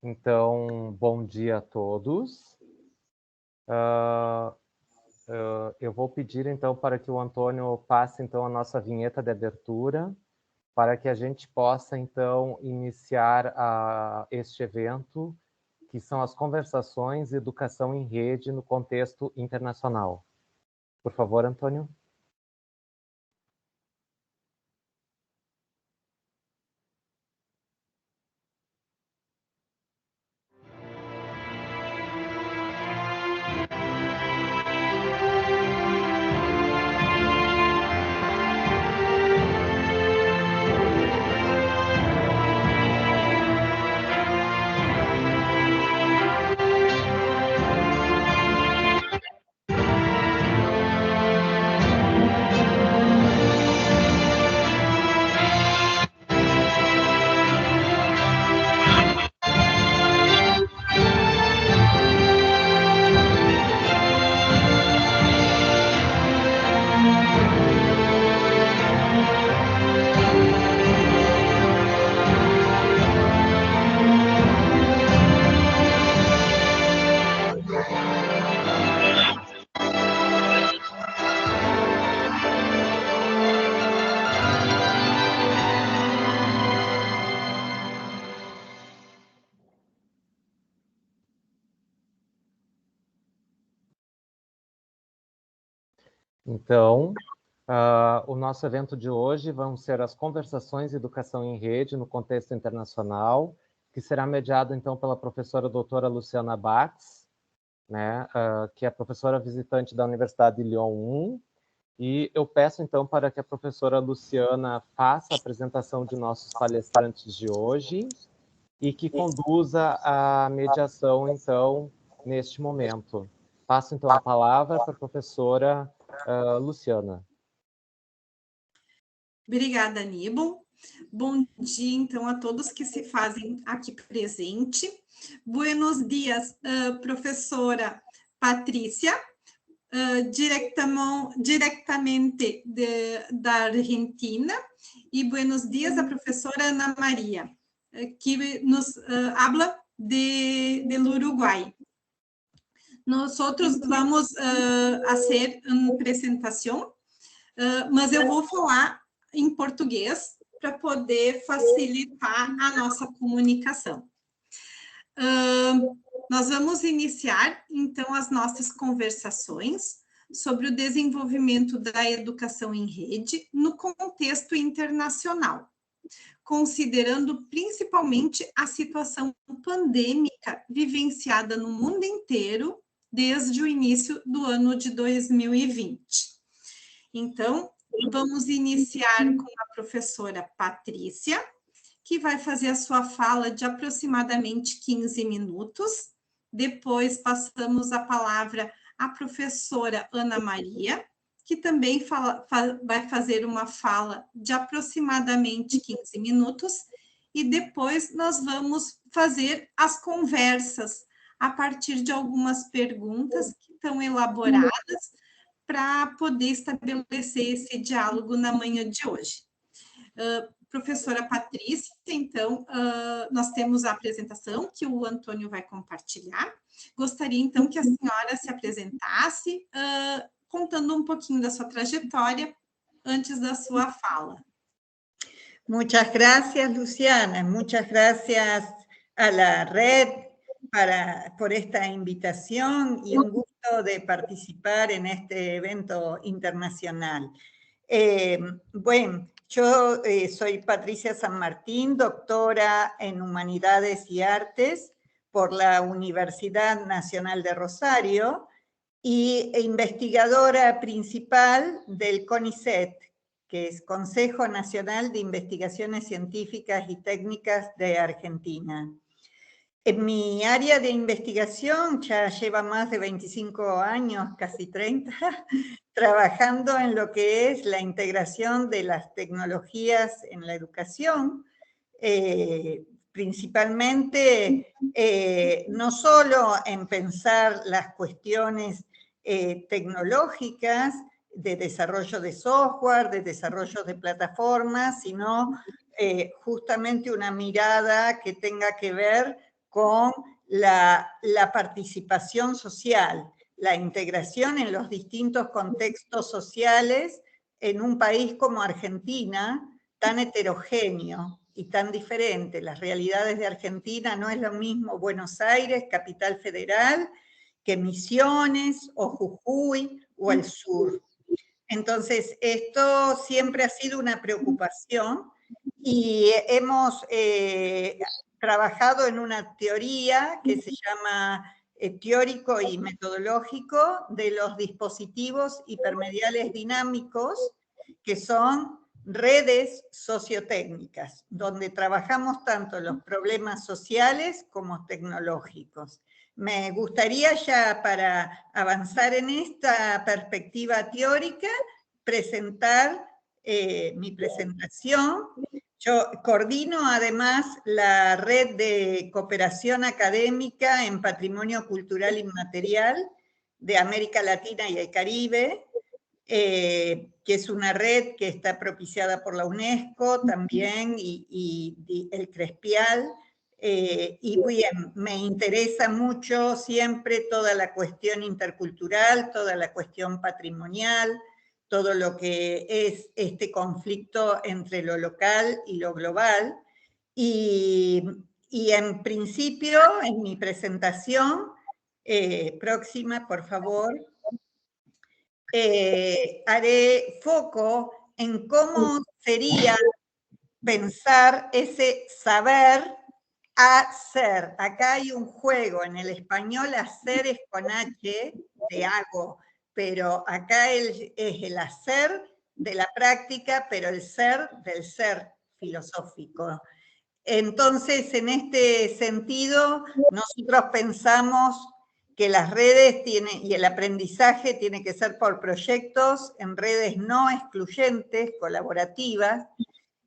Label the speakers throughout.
Speaker 1: Então, bom dia a todos. Eu vou pedir, então, para que o Antônio passe, então, a nossa vinheta de abertura, para que a gente possa, então, iniciar este evento, que são as conversações e educação em rede no contexto internacional. Por favor, Antônio. Então, o nosso evento de hoje vão ser as conversações e educação em rede no contexto internacional, que será mediado, então, pela professora doutora Luciana Bax, né, que é professora visitante da Universidade de Lyon 1, e eu peço, então, para que a professora Luciana faça a apresentação de nossos palestrantes de hoje e que conduza a mediação, então, neste momento. Passo, então, a palavra para a professora Luciana.
Speaker 2: Obrigada, Aníbal. Bom dia, então, a todos que se fazem aqui presente. Buenos dias, professora Patrícia, diretamente da Argentina, e buenos dias a professora Ana Maria, que nos habla del Uruguai. Nosotros vamos fazer uma apresentação, mas eu vou falar em português para poder facilitar a nossa comunicação. Nós vamos iniciar, então, as nossas conversações sobre o desenvolvimento da educação em rede no contexto internacional, considerando principalmente a situação pandêmica vivenciada no mundo inteiro desde o início do ano de 2020. Então, vamos iniciar com a professora Patrícia, que vai fazer a sua fala de aproximadamente 15 minutos. Depois, passamos a palavra à professora Ana Maria, que também vai fazer uma fala de aproximadamente 15 minutos. E depois, nós vamos fazer as conversas a partir de algumas perguntas que estão elaboradas para poder estabelecer esse diálogo na manhã de hoje. Professora Patrícia, então, nós temos a apresentação que o Antônio vai compartilhar. Gostaria, então, que a senhora se apresentasse, contando um pouquinho da sua trajetória antes da sua fala.
Speaker 3: Muchas gracias, Luciana. Muchas gracias a la red por esta invitación y un gusto de participar en este evento internacional. Bueno, yo soy Patricia San Martín, doctora en Humanidades y Artes por la Universidad Nacional de Rosario y investigadora principal del CONICET, que es Consejo Nacional de Investigaciones Científicas y Técnicas de Argentina. En mi área de investigación ya lleva más de 25 años, casi 30, trabajando en lo que es la integración de las tecnologías en la educación, principalmente no solo en pensar las cuestiones tecnológicas, de desarrollo de software, de desarrollo de plataformas, sino justamente una mirada que tenga que ver con la participación social, la integración en los distintos contextos sociales en un país como Argentina, tan heterogéneo y tan diferente. Las realidades de Argentina no es lo mismo Buenos Aires, capital federal, que Misiones o Jujuy o el sur. Entonces, esto siempre ha sido una preocupación y hemos trabajado en una teoría que se llama teórico y metodológico de los dispositivos hipermediales dinámicos, que son redes sociotécnicas, donde trabajamos tanto los problemas sociales como tecnológicos. Me gustaría ya, para avanzar en esta perspectiva teórica, presentar mi presentación. Yo coordino además la red de cooperación académica en patrimonio cultural inmaterial de América Latina y el Caribe, que es una red que está propiciada por la UNESCO también y el Crespial. Y bien, me interesa mucho siempre toda la cuestión intercultural, toda la cuestión patrimonial, todo lo que es este conflicto entre lo local y lo global. Y en principio, en mi presentación, próxima, por favor, haré foco en cómo sería pensar ese saber hacer. Acá hay un juego, en el español hacer es con H de hago, pero acá es el hacer de la práctica, pero el ser del ser filosófico. Entonces, en este sentido, nosotros pensamos que las redes y el aprendizaje tiene que ser por proyectos en redes no excluyentes, colaborativas,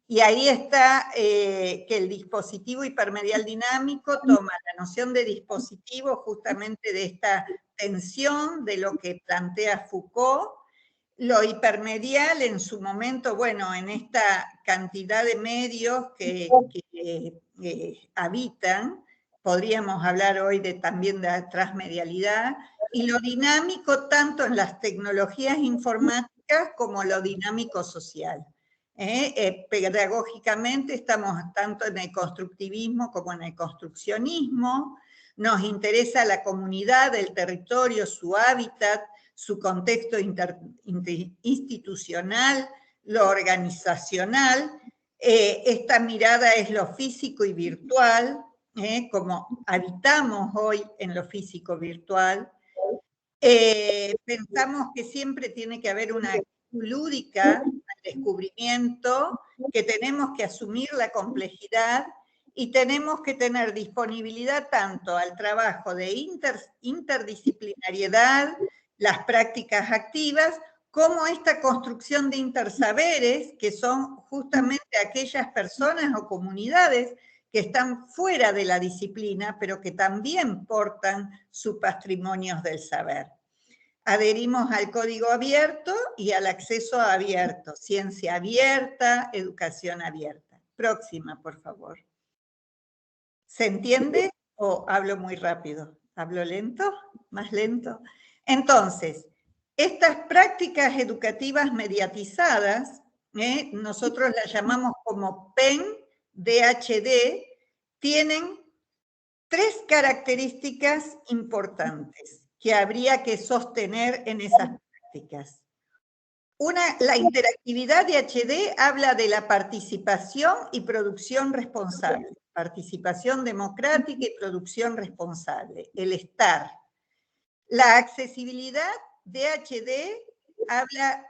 Speaker 3: y ahí está que el dispositivo hipermedial dinámico toma la noción de dispositivo justamente de esta tensión de lo que plantea Foucault, lo hipermedial en su momento, bueno, en esta cantidad de medios que habitan, podríamos hablar hoy también de transmedialidad, y lo dinámico tanto en las tecnologías informáticas como lo dinámico social. Pedagógicamente estamos tanto en el constructivismo como en el construccionismo, nos interesa la comunidad, el territorio, su hábitat, su contexto institucional, lo organizacional. Esta mirada es lo físico y virtual, como habitamos hoy en lo físico virtual. Pensamos que siempre tiene que haber una actitud lúdica al descubrimiento, que tenemos que asumir la complejidad y tenemos que tener disponibilidad tanto al trabajo de interdisciplinariedad, las prácticas activas, como esta construcción de intersaberes, que son justamente aquellas personas o comunidades que están fuera de la disciplina, pero que también portan sus patrimonios del saber. Adherimos al código abierto y al acceso abierto, ciencia abierta, educación abierta. Próxima, por favor. ¿Se entiende o hablo muy rápido? ¿Hablo lento? ¿Más lento? Entonces, estas prácticas educativas mediatizadas, nosotros las llamamos como PEN, DHD, tienen 3 características importantes que habría que sostener en esas prácticas. La interactividad de HD habla de la participación y producción responsable, participación democrática y producción responsable, el estar. La accesibilidad de HD habla,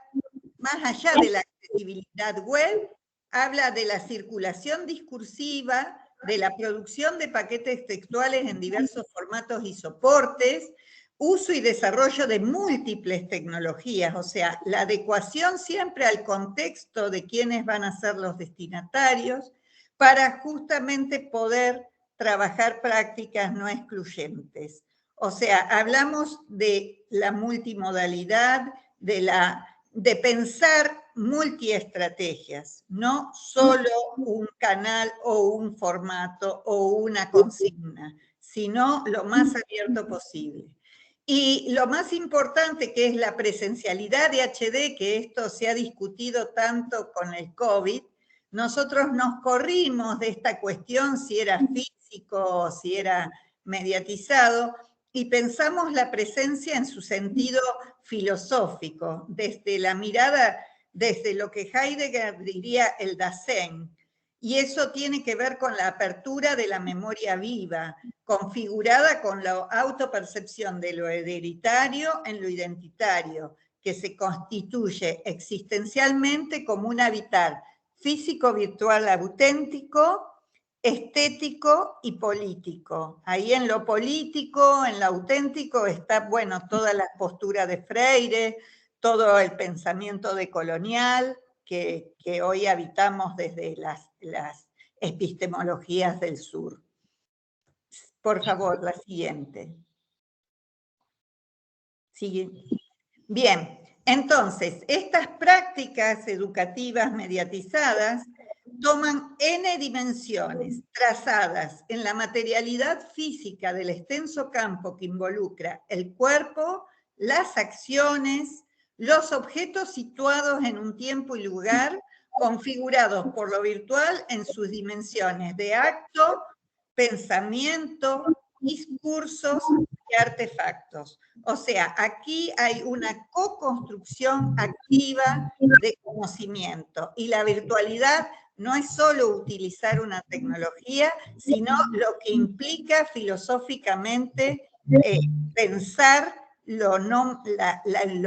Speaker 3: más allá de la accesibilidad web, habla de la circulación discursiva, de la producción de paquetes textuales en diversos formatos y soportes, uso y desarrollo de múltiples tecnologías, o sea, la adecuación siempre al contexto de quiénes van a ser los destinatarios, para justamente poder trabajar prácticas no excluyentes. O sea, hablamos de la multimodalidad, de la de pensar multiestrategias, no solo un canal o un formato o una consigna, sino lo más abierto posible. Y lo más importante, que es la presencialidad de HD, que esto se ha discutido tanto con el COVID, nosotros nos corrimos de esta cuestión, si era físico o si era mediatizado, y pensamos la presencia en su sentido filosófico, desde la mirada, desde lo que Heidegger diría el Dasein, y eso tiene que ver con la apertura de la memoria viva, configurada con la autopercepción de lo hereditario en lo identitario, que se constituye existencialmente como un habitar físico-virtual auténtico, estético y político. Ahí en lo político, en lo auténtico, está, bueno, toda la postura de Freire, todo el pensamiento decolonial que hoy habitamos desde las epistemologías del sur. Por favor, la siguiente. Siguiente. Bien, entonces, estas prácticas educativas mediatizadas toman N dimensiones trazadas en la materialidad física del extenso campo que involucra el cuerpo, las acciones, los objetos situados en un tiempo y lugar, configurados por lo virtual en sus dimensiones de acto, pensamiento, discursos y artefactos. O sea, aquí hay una co-construcción activa de conocimiento y la virtualidad no es solo utilizar una tecnología, sino lo que implica filosóficamente pensar lo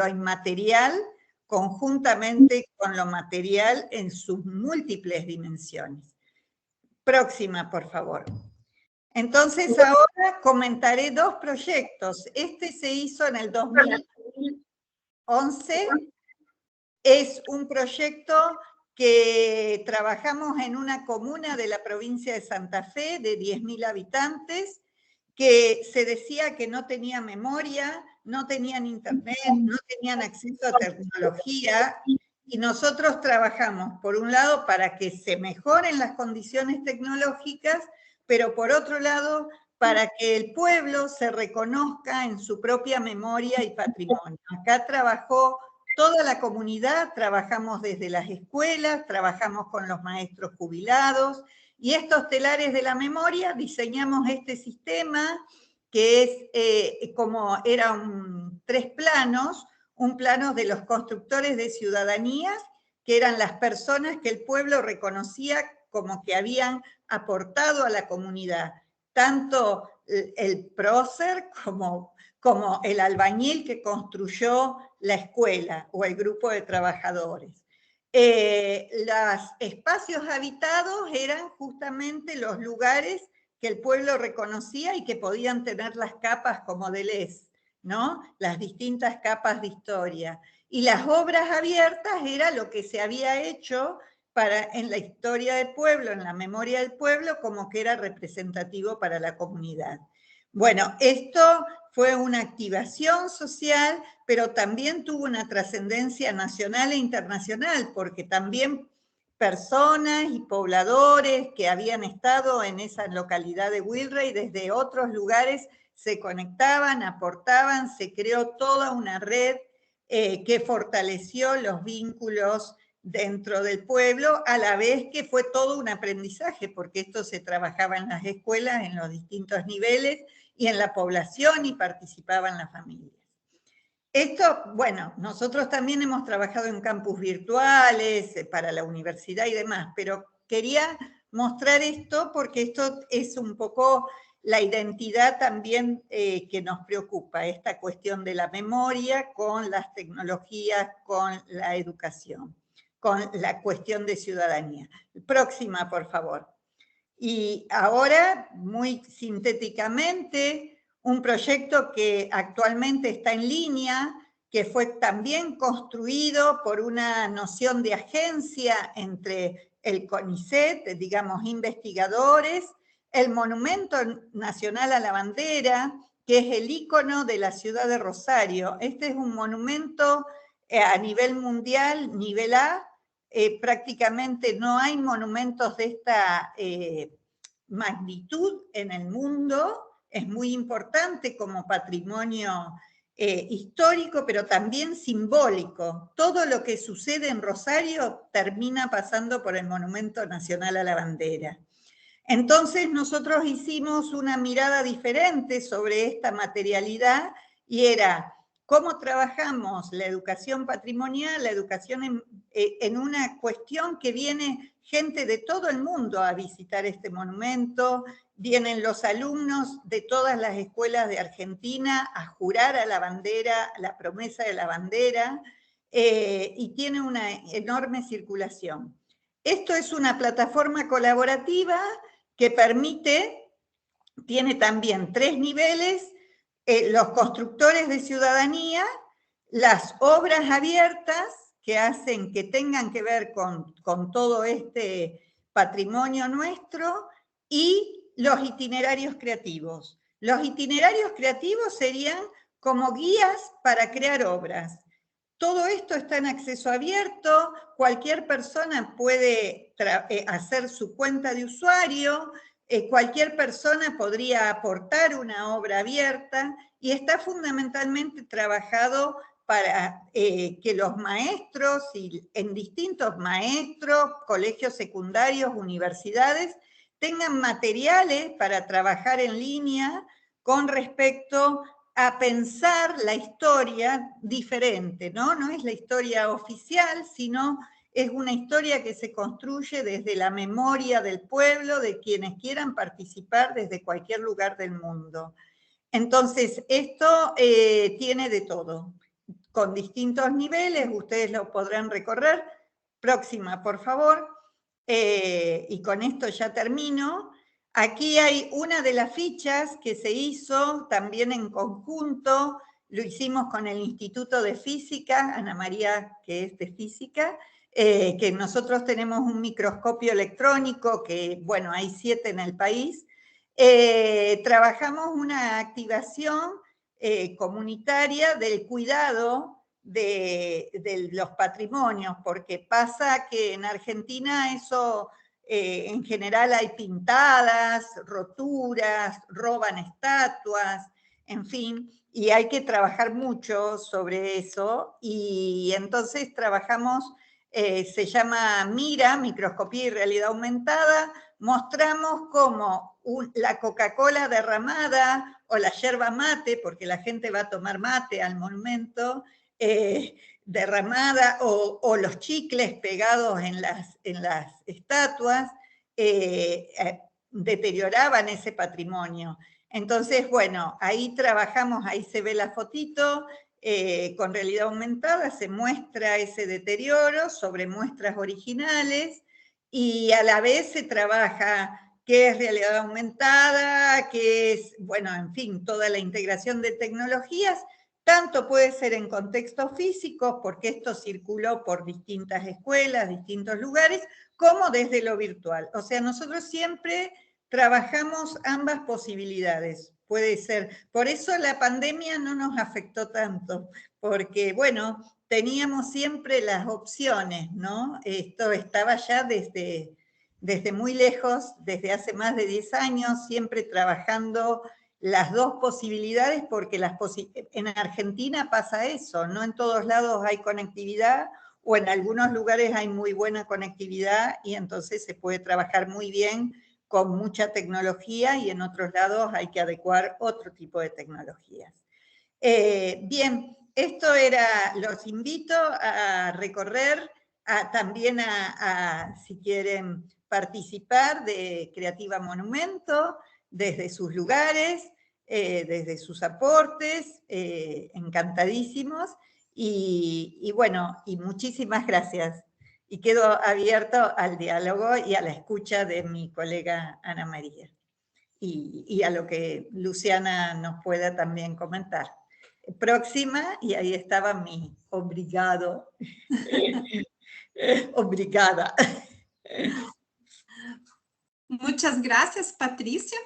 Speaker 3: inmaterial conjuntamente con lo material en sus múltiples dimensiones. Próxima, por favor. Entonces ahora comentaré dos proyectos. Este se hizo en el 2011. Es un proyecto que trabajamos en una comuna de la provincia de Santa Fe de 10.000 habitantes, que se decía que no tenía memoria, no tenían internet, no tenían acceso a tecnología, y nosotros trabajamos, por un lado, para que se mejoren las condiciones tecnológicas, pero por otro lado, para que el pueblo se reconozca en su propia memoria y patrimonio. Acá trabajó toda la comunidad, trabajamos desde las escuelas, trabajamos con los maestros jubilados, y estos telares de la memoria diseñamos este sistema que es como eran 3 planos, un plano de los constructores de ciudadanías, que eran las personas que el pueblo reconocía como que habían aportado a la comunidad, tanto el prócer como el albañil que construyó la escuela o el grupo de trabajadores. Los espacios habitados eran justamente los lugares que el pueblo reconocía y que podían tener las capas como Deleuze, ¿no? Las distintas capas de historia. Y las obras abiertas era lo que se había hecho en la historia del pueblo, en la memoria del pueblo, como que era representativo para la comunidad. Bueno, esto fue una activación social, pero también tuvo una trascendencia nacional e internacional, porque también personas y pobladores que habían estado en esa localidad de Wilray desde otros lugares se conectaban, aportaban, se creó toda una red que fortaleció los vínculos dentro del pueblo, a la vez que fue todo un aprendizaje, porque esto se trabajaba en las escuelas, en los distintos niveles, y en la población, y participaban las familias. Esto, bueno, nosotros también hemos trabajado en campus virtuales, para la universidad y demás, pero quería mostrar esto porque esto es un poco la identidad también que nos preocupa, esta cuestión de la memoria con las tecnologías, con la educación, con la cuestión de ciudadanía. Próxima, por favor. Y ahora, muy sintéticamente, un proyecto que actualmente está en línea, que fue también construido por una noción de agencia entre el CONICET, digamos, investigadores, el Monumento Nacional a la Bandera, que es el ícono de la ciudad de Rosario. Este es un monumento a nivel mundial, nivel A, prácticamente no hay monumentos de esta magnitud en el mundo. Es muy importante como patrimonio histórico, pero también simbólico. Todo lo que sucede en Rosario termina pasando por el Monumento Nacional a la Bandera. Entonces nosotros hicimos una mirada diferente sobre esta materialidad y era cómo trabajamos la educación patrimonial, la educación en una cuestión que viene gente de todo el mundo a visitar este monumento, vienen los alumnos de todas las escuelas de Argentina a jurar a la bandera, a la promesa de la bandera, y tiene una enorme circulación. Esto es una plataforma colaborativa que permite, tiene también 3 niveles, los constructores de ciudadanía, las obras abiertas que hacen que tengan que ver con todo este patrimonio nuestro, y los itinerarios creativos. Los itinerarios creativos serían como guías para crear obras. Todo esto está en acceso abierto, cualquier persona puede hacer su cuenta de usuario, cualquier persona podría aportar una obra abierta, y está fundamentalmente trabajado para que los maestros, y en distintos maestros, colegios secundarios, universidades, tengan materiales para trabajar en línea con respecto a pensar la historia diferente, ¿no? No es la historia oficial, sino es una historia que se construye desde la memoria del pueblo, de quienes quieran participar desde cualquier lugar del mundo. Entonces, esto tiene de todo, con distintos niveles, ustedes lo podrán recorrer. Próxima, por favor. Y con esto ya termino. Aquí hay una de las fichas que se hizo también en conjunto, lo hicimos con el Instituto de Física, Ana María, que es de Física, que nosotros tenemos un microscopio electrónico, que bueno, hay 7 en el país. Trabajamos una activación comunitaria del cuidado de los patrimonios, porque pasa que en Argentina eso, en general hay pintadas, roturas, roban estatuas, en fin, y hay que trabajar mucho sobre eso, y entonces trabajamos, se llama MIRA, Microscopía y Realidad Aumentada, mostramos cómo la Coca-Cola derramada o la yerba mate, porque la gente va a tomar mate al monumento, derramada, o los chicles pegados en las estatuas, deterioraban ese patrimonio. Entonces, bueno, ahí trabajamos, ahí se ve la fotito, con realidad aumentada se muestra ese deterioro sobre muestras originales, y a la vez se trabaja qué es realidad aumentada, qué es, bueno, en fin, toda la integración de tecnologías. Tanto puede ser en contextos físicos, porque esto circuló por distintas escuelas, distintos lugares, como desde lo virtual. O sea, nosotros siempre trabajamos ambas posibilidades. Puede ser, por eso la pandemia no nos afectó tanto, porque, bueno, teníamos siempre las opciones, ¿no? Esto estaba ya desde muy lejos, desde hace más de 10 años, siempre trabajando las dos posibilidades, porque en Argentina pasa eso, no en todos lados hay conectividad, o en algunos lugares hay muy buena conectividad, y entonces se puede trabajar muy bien con mucha tecnología, y en otros lados hay que adecuar otro tipo de tecnologías. Bien, esto era, los invito a recorrer, también si quieren participar de Creativa Monumento, desde sus lugares, desde sus aportes, encantadísimos, y bueno, y muchísimas gracias. Y quedo abierto al diálogo y a la escucha de mi colega Ana María, y a lo que Luciana nos pueda también comentar. Próxima, y ahí estaba mi obrigado, obrigada.
Speaker 2: Muchas gracias, Patrícia.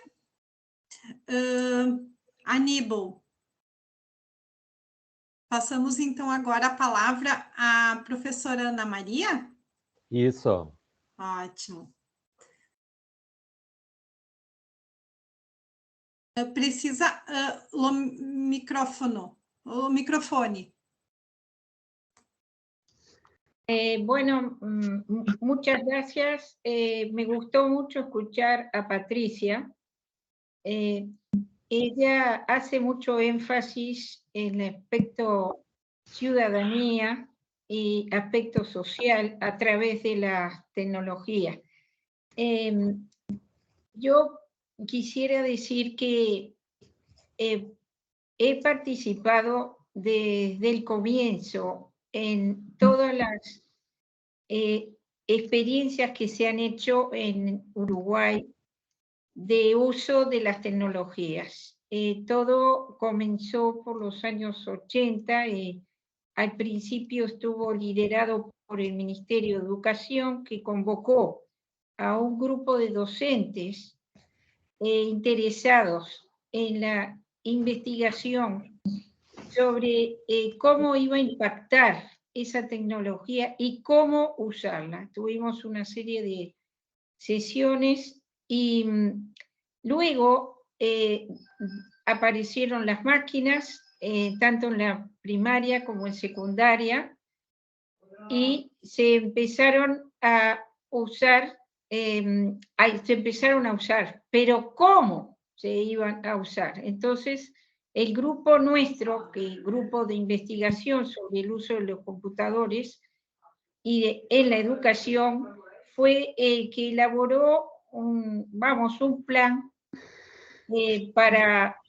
Speaker 2: Aníbal, Passamos, então, agora a palavra à professora Ana Maria?
Speaker 1: Isso.
Speaker 2: Ótimo. Precisa o microfone.
Speaker 4: Bueno, muchas gracias. Me gustó mucho escuchar a Patricia. Ella hace mucho énfasis en el aspecto ciudadanía y aspecto social a través de la tecnología. Yo quisiera decir que he participado desde el comienzo en todas las experiencias que se han hecho en Uruguay de uso de las tecnologías. Todo comenzó por los años 80 y al principio estuvo liderado por el Ministerio de Educación, que convocó a un grupo de docentes interesados en la investigación sobre cómo iba a impactar esa tecnología y cómo usarla. Tuvimos una serie de sesiones y luego aparecieron las máquinas, tanto en la primaria como en secundaria, y se empezaron a usar, pero ¿cómo se iban a usar? Entonces, el grupo nuestro, el grupo de investigación sobre el uso de los computadores y en la educación, fue el que elaboró un plan para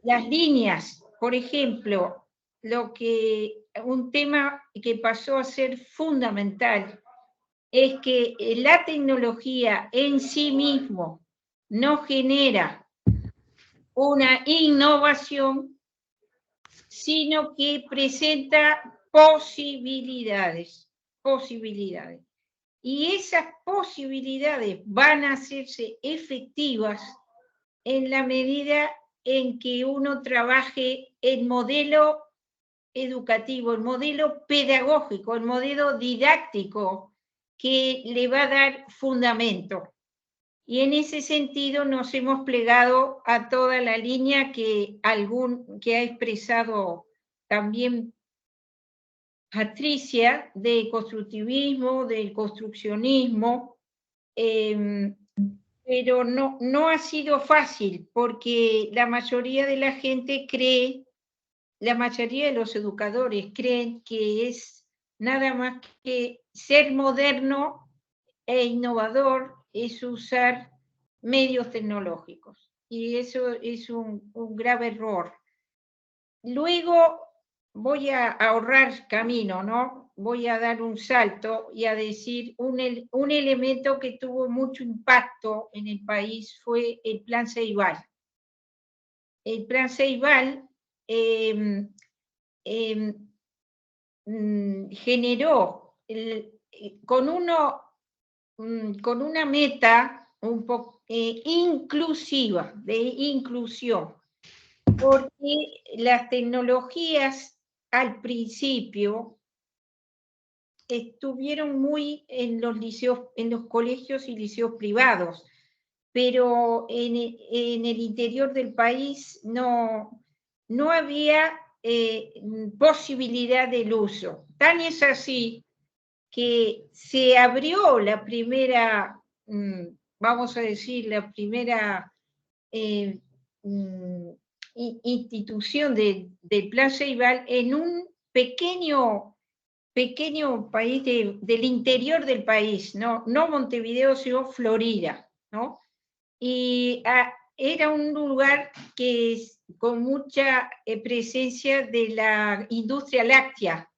Speaker 4: las líneas. Por ejemplo, un tema que pasó a ser fundamental es que la tecnología en sí mismo no genera una innovación, sino que presenta posibilidades. Y esas posibilidades van a hacerse efectivas en la medida en que uno trabaje el modelo educativo, el modelo pedagógico, el modelo didáctico que le va a dar fundamento. Y en ese sentido nos hemos plegado a toda la línea que ha expresado también Patricia, de constructivismo, del construccionismo, pero no ha sido fácil, porque la mayoría de la gente la mayoría de los educadores creen que es nada más que ser moderno e innovador es usar medios tecnológicos, y eso es un grave error. Luego voy a ahorrar camino, ¿no? Voy a dar un salto y a decir un elemento que tuvo mucho impacto en el país fue el Plan Ceibal. El Plan Ceibal generó con una meta un poco inclusiva, de inclusión, porque las tecnologías al principio estuvieron muy en los liceos, en los colegios y liceos privados, pero en el interior del país no había posibilidad del uso. Tan es así que se abrió la primera, vamos a decir, la primera institución del Plan Ceibal en un pequeño país del interior del país, no Montevideo, sino Florida, ¿no? Y era un lugar con mucha presencia de la industria láctea.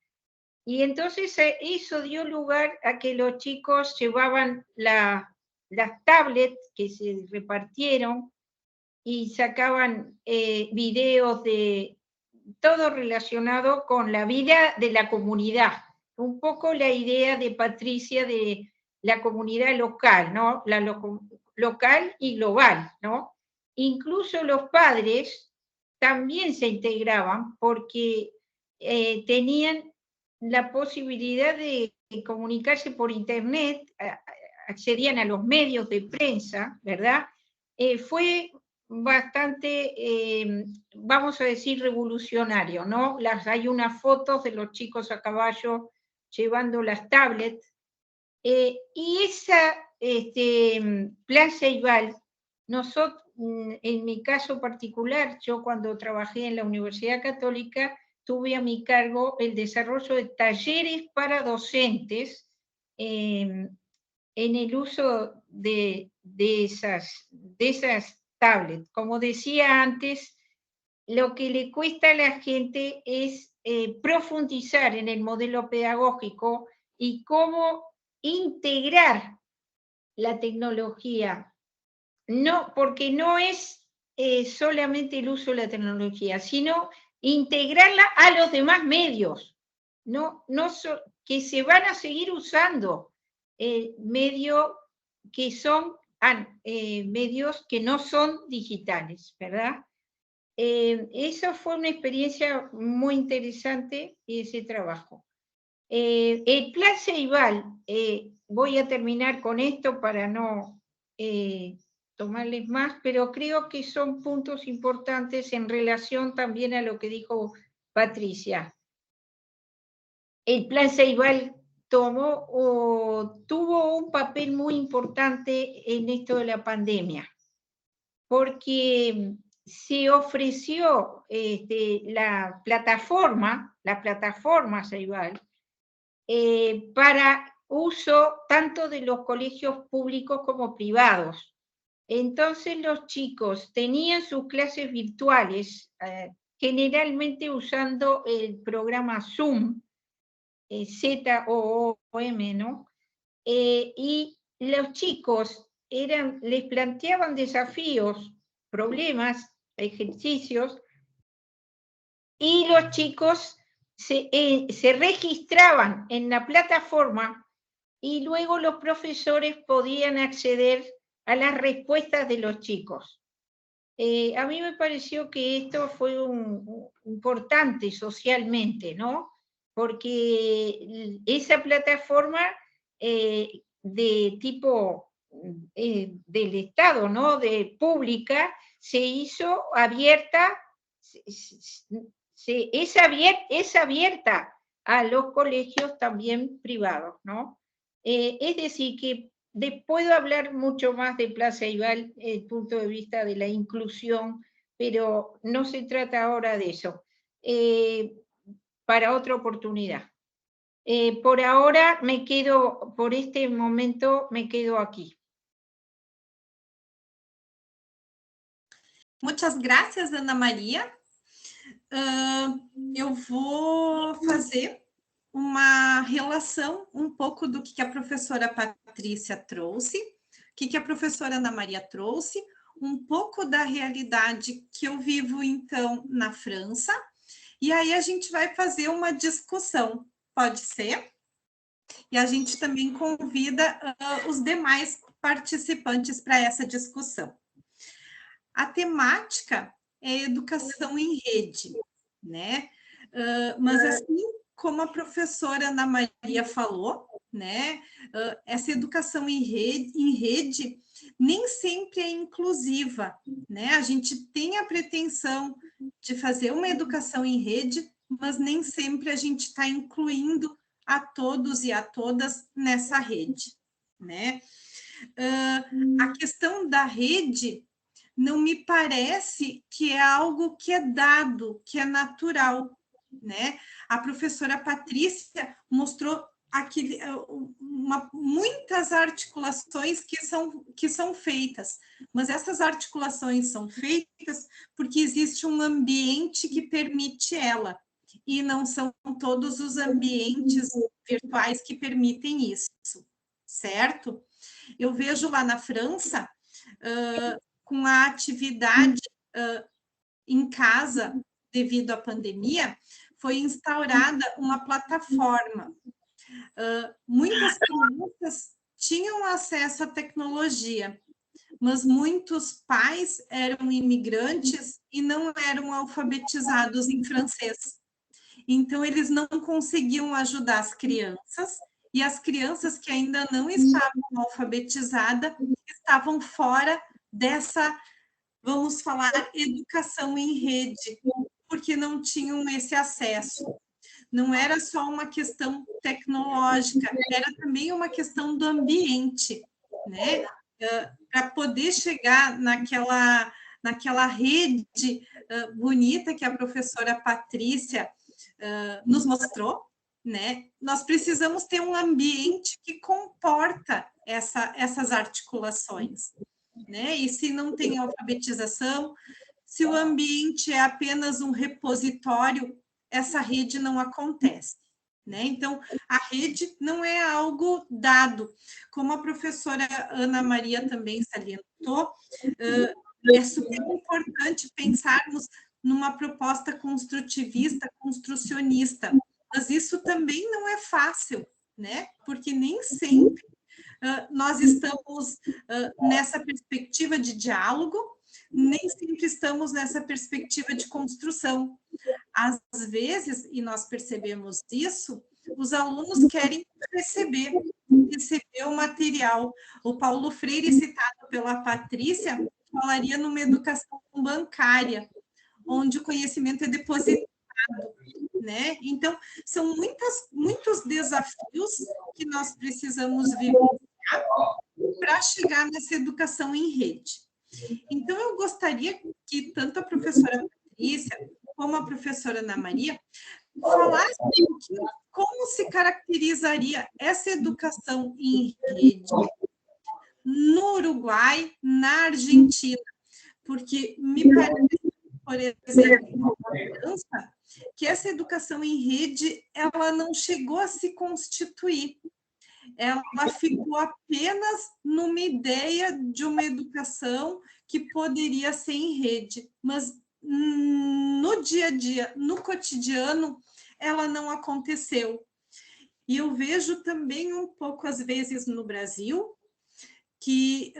Speaker 4: Y entonces eso dio lugar a que los chicos llevaban las tablets que se repartieron y sacaban videos de todo relacionado con la vida de la comunidad. Un poco la idea de Patricia de la comunidad local, ¿no? Local y global, ¿no? Incluso los padres también se integraban porque tenían la posibilidad de comunicarse por internet, accedían a los medios de prensa, ¿verdad? Fue bastante, vamos a decir, revolucionario, ¿no? Hay unas fotos de los chicos a caballo llevando las tablets, y esa Plan Ceibal, nosotros, en mi caso particular, yo cuando trabajé en la Universidad Católica, tuve a mi cargo el desarrollo de talleres para docentes en el uso de esas tablets. Como decía antes, lo que le cuesta a la gente es profundizar en el modelo pedagógico y cómo integrar la tecnología. No, porque no es solamente el uso de la tecnología, sino integrarla a los demás medios, que se van a seguir usando, medios que son medios que no son digitales, ¿verdad? Eso fue una experiencia muy interesante, ese trabajo. El Plan Ceibal, voy a terminar con esto para no tomarles más, pero creo que son puntos importantes en relación también a lo que dijo Patricia. El Plan Ceibal tuvo un papel muy importante en esto de la pandemia, porque se ofreció la plataforma Ceibal, para uso tanto de los colegios públicos como privados. Entonces los chicos tenían sus clases virtuales, generalmente usando el programa Zoom, Z-O-O-M, ¿no? Y los chicos les planteaban desafíos, problemas, ejercicios, y los chicos se registraban en la plataforma y luego los profesores podían acceder a las respuestas de los chicos. A mí me pareció que esto fue importante socialmente, ¿no? Porque esa plataforma de tipo del Estado, ¿no? De pública, se hizo abierta, es abierta a los colegios también privados, ¿no? Es decir, que puedo hablar mucho más de Plan Ceibal desde el punto de vista de la inclusión, pero no se trata ahora de eso. Para otra oportunidad. Por ahora por este momento me quedo aqui.
Speaker 2: Muitas graças, Ana Maria. Eu vou fazer uma relação um pouco do que a professora Patrícia trouxe, o que a professora Ana Maria trouxe, um pouco da realidade que eu vivo, então, na França, e aí a gente vai fazer uma discussão, pode ser? E a gente também convida os demais participantes para essa discussão. A temática é educação em rede, né? Mas assim como a professora Ana Maria falou, né? Essa educação em rede nem sempre é inclusiva, né? A gente tem a pretensão de fazer uma educação em rede, mas nem sempre a gente está incluindo a todos e a todas nessa rede, né? A questão da rede não me parece que é algo que é dado, que é natural, né? A professora Patrícia mostrou muitas articulações que são feitas, mas essas articulações são feitas porque existe um ambiente que permite ela, e não são todos os ambientes virtuais que permitem isso, certo? Eu vejo lá na França, com a atividade em casa, devido à pandemia, foi instaurada uma plataforma. Muitas crianças tinham acesso à tecnologia, mas muitos pais eram imigrantes e não eram alfabetizados em francês. Então, eles não conseguiam ajudar as crianças, e as crianças que ainda não estavam alfabetizadas estavam fora dessa, vamos falar, educação em rede, porque não tinham esse acesso. Não era só uma questão tecnológica, era também uma questão do ambiente, né? Para poder chegar naquela rede bonita que a professora Patrícia nos mostrou, né? Nós precisamos ter um ambiente que comporta essas articulações, né? E se não tem alfabetização, se o ambiente é apenas um repositório, essa rede não acontece, né? Então, a rede não é algo dado. Como a professora Ana Maria também salientou, é super importante pensarmos numa proposta construtivista, construcionista, mas isso também não é fácil, né? Porque nem sempre nós estamos nessa perspectiva de diálogo, nem sempre estamos nessa perspectiva de construção. Às vezes, e nós percebemos isso, os alunos querem receber o material. O Paulo Freire, citado pela Patrícia, falaria numa educação bancária, onde o conhecimento é depositado, né? Então, são muitos desafios que nós precisamos vivenciar para chegar nessa educação em rede. Então, eu gostaria que tanto a professora Patrícia como a professora Ana Maria falassem um pouquinho como se caracterizaria essa educação em rede no Uruguai, na Argentina, porque me parece, por exemplo, que essa educação em rede ela não chegou a se constituir. Ela ficou apenas numa ideia de uma educação que poderia ser em rede, mas no dia a dia, no cotidiano, ela não aconteceu. E eu vejo também um pouco, às vezes, no Brasil, que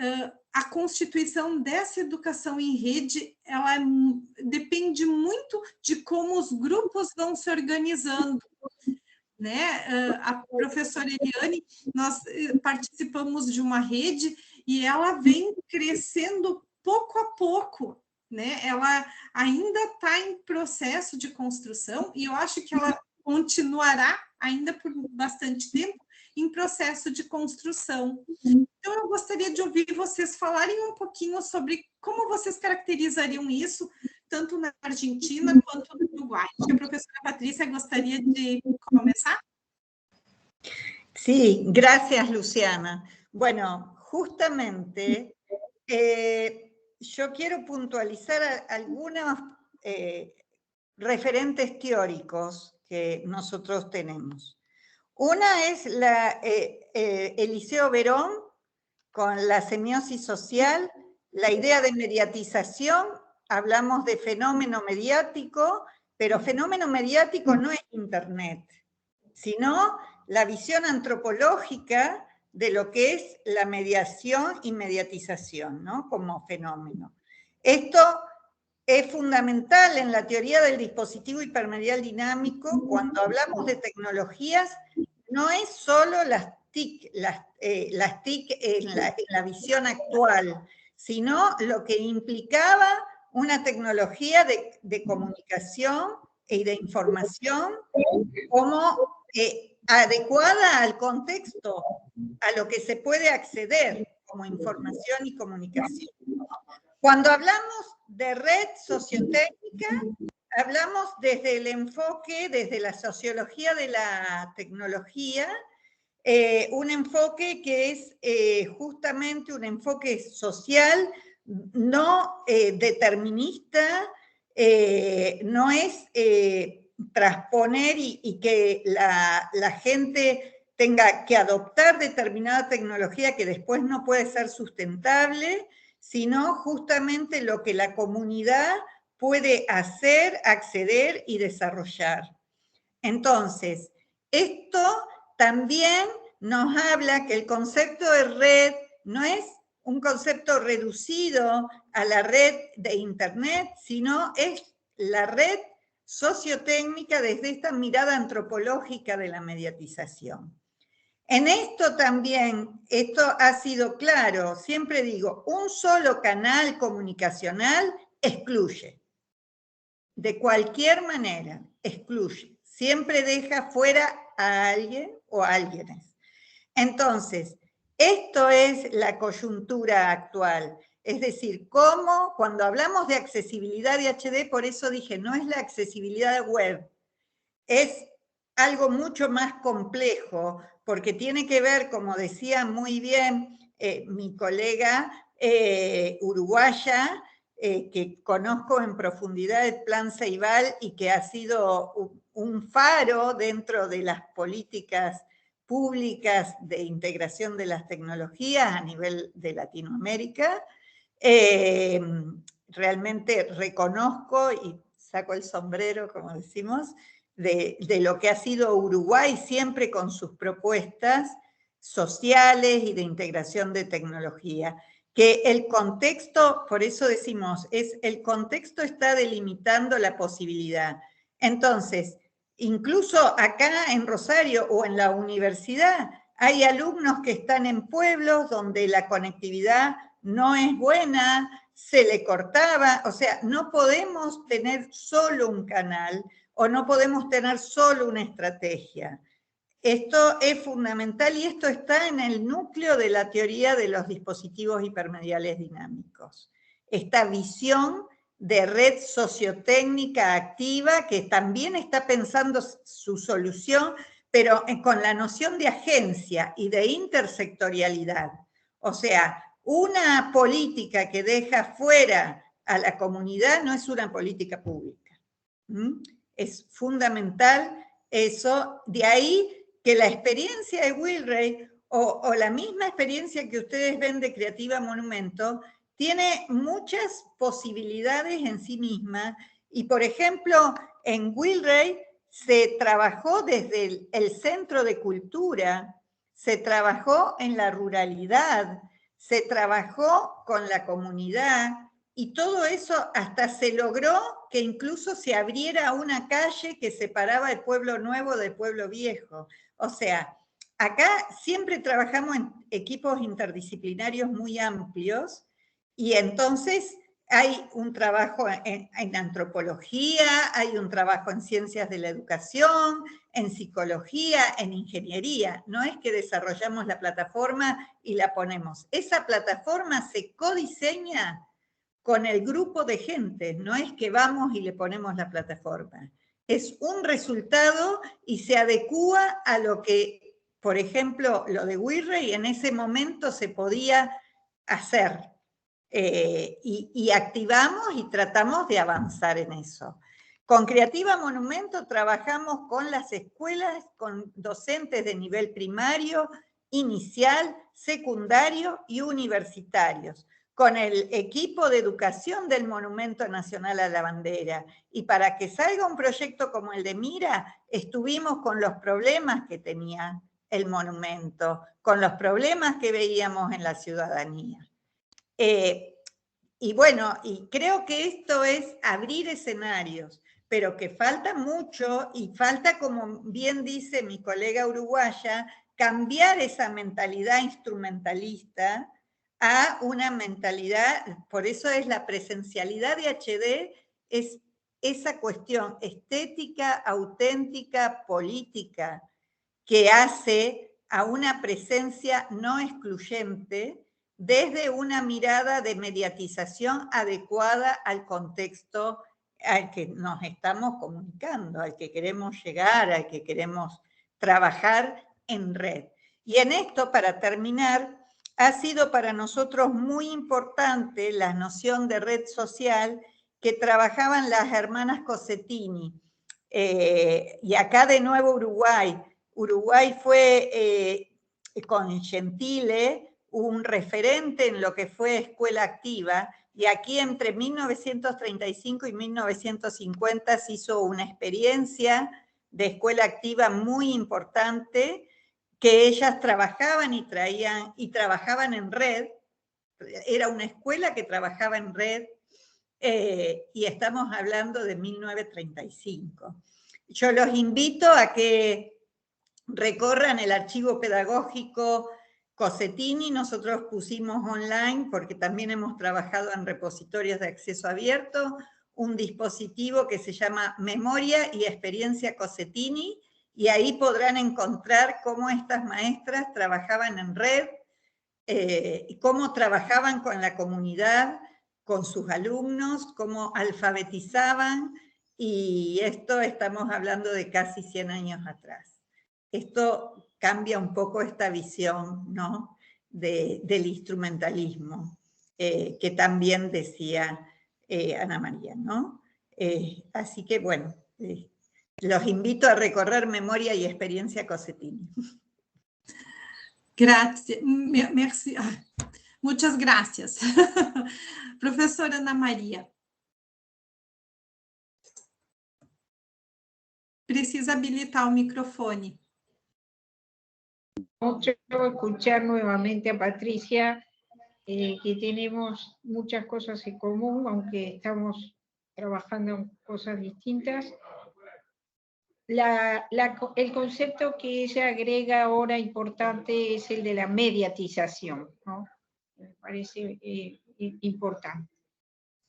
Speaker 2: a constituição dessa educação em rede, ela depende muito de como os grupos vão se organizando, né? A professora Eliane, nós participamos de uma rede e ela vem crescendo pouco a pouco, né? Ela ainda está em processo de construção e eu acho que ela continuará ainda por bastante tempo em processo de construção. Então, eu gostaria de ouvir vocês falarem um pouquinho sobre como vocês caracterizariam isso, tanto na Argentina quanto no Uruguai. Acho que a professora Patrícia gostaria de comenzar.
Speaker 3: Sí, gracias, Luciana. Bueno, justamente yo quiero puntualizar algunos referentes teóricos que nosotros tenemos. Una es Eliseo Verón, con la semiosis social, la idea de mediatización. Hablamos de fenómeno mediático, pero fenómeno mediático no es Internet, sino la visión antropológica de lo que es la mediación y mediatización, ¿no? Como fenómeno. Esto es fundamental en la teoría del dispositivo hipermedial dinámico. Cuando hablamos de tecnologías, no es solo las TIC en la visión actual, sino lo que implicaba una tecnología de comunicación y de información como adecuada al contexto, a lo que se puede acceder como información y comunicación. Cuando hablamos de red sociotécnica, hablamos desde el enfoque, desde la sociología de la tecnología, un enfoque que es justamente un enfoque social, no determinista, no es transponer y que la gente tenga que adoptar determinada tecnología que después no puede ser sustentable, sino justamente lo que la comunidad puede hacer, acceder y desarrollar. Entonces, esto también nos habla que el concepto de red no es un concepto reducido a la red de Internet, sino es la red sociotécnica desde esta mirada antropológica de la mediatización. En esto también, esto ha sido claro, siempre digo, un solo canal comunicacional excluye. De cualquier manera, excluye. Siempre deja fuera a alguien o a alguienes. Entonces, esto es la coyuntura actual. Es decir, cómo cuando hablamos de accesibilidad de HD, por eso dije, no es la accesibilidad web, es algo mucho más complejo, porque tiene que ver, como decía muy bien mi colega uruguaya, que conozco en profundidad el Plan Ceibal y que ha sido un faro dentro de las políticas públicas de integración de las tecnologías a nivel de Latinoamérica. Realmente reconozco y saco el sombrero, como decimos, de lo que ha sido Uruguay siempre con sus propuestas sociales y de integración de tecnología. Que el contexto, por eso decimos, el contexto está delimitando la posibilidad. Entonces, incluso acá en Rosario o en la universidad, hay alumnos que están en pueblos donde la conectividad no es buena, se le cortaba, o sea, no podemos tener solo un canal o no podemos tener solo una estrategia. Esto es fundamental y esto está en el núcleo de la teoría de los dispositivos hipermediales dinámicos. Esta visión de red sociotécnica activa que también está pensando su solución, pero con la noción de agencia y de intersectorialidad. O sea, una política que deja fuera a la comunidad no es una política pública. Es fundamental eso. De ahí que la experiencia de Wilray o la misma experiencia que ustedes ven de Creativa Monumento tiene muchas posibilidades en sí misma y, por ejemplo, en Wilray se trabajó desde el Centro de Cultura, se trabajó en la ruralidad, se trabajó con la comunidad y todo eso hasta se logró que incluso se abriera una calle que separaba el pueblo nuevo del pueblo viejo. O sea, acá siempre trabajamos en equipos interdisciplinarios muy amplios y entonces hay un trabajo en antropología, hay un trabajo en ciencias de la educación, en psicología, en ingeniería. No es que desarrollamos la plataforma y la ponemos. Esa plataforma se codiseña con el grupo de gente, no es que vamos y le ponemos la plataforma. Es un resultado y se adecúa a lo que, por ejemplo, lo de Wilray en ese momento se podía hacer. Y activamos y tratamos de avanzar en eso. Con Creativa Monumento trabajamos con las escuelas, con docentes de nivel primario, inicial, secundario y universitarios, con el equipo de educación del Monumento Nacional a la Bandera. Y para que salga un proyecto como el de Mira, estuvimos con los problemas que tenía el monumento, con los problemas que veíamos en la ciudadanía. Y bueno, y creo que esto es abrir escenarios, pero que falta mucho y falta, como bien dice mi colega uruguaya, cambiar esa mentalidad instrumentalista a una mentalidad, por eso es la presencialidad de HD, es esa cuestión estética, auténtica, política, que hace a una presencia no excluyente desde una mirada de mediatización adecuada al contexto al que nos estamos comunicando, al que queremos llegar, al que queremos trabajar en red. Y en esto, para terminar, ha sido para nosotros muy importante la noción de red social que trabajaban las hermanas Cossettini. Y acá de nuevo Uruguay. Uruguay fue con Gentile un referente en lo que fue escuela activa, y aquí entre 1935 y 1950 se hizo una experiencia de escuela activa muy importante, que ellas trabajaban y trabajaban en red. Era una escuela que trabajaba en red y estamos hablando de 1935. Yo los invito a que recorran el archivo pedagógico Cossetini. Nosotros pusimos online, porque también hemos trabajado en repositorios de acceso abierto, un dispositivo que se llama Memoria y Experiencia Cossetini, y ahí podrán encontrar cómo estas maestras trabajaban en red, cómo trabajaban con la comunidad, con sus alumnos, cómo alfabetizaban, y esto estamos hablando de casi 100 años atrás. Esto cambia un poco esta visión, ¿no?, del instrumentalismo, que también decía Ana María, ¿no? Así que, bueno, los invito a recorrer Memoria y Experiencia Cossetini.
Speaker 2: Gracias, merci. Muchas gracias. Profesora Ana María. Precisa habilitar el micrófono.
Speaker 4: Mucho escuchar nuevamente a Patricia, que tenemos muchas cosas en común, aunque estamos trabajando en cosas distintas. El concepto que ella agrega ahora importante es el de la mediatización, ¿no? Me parece importante.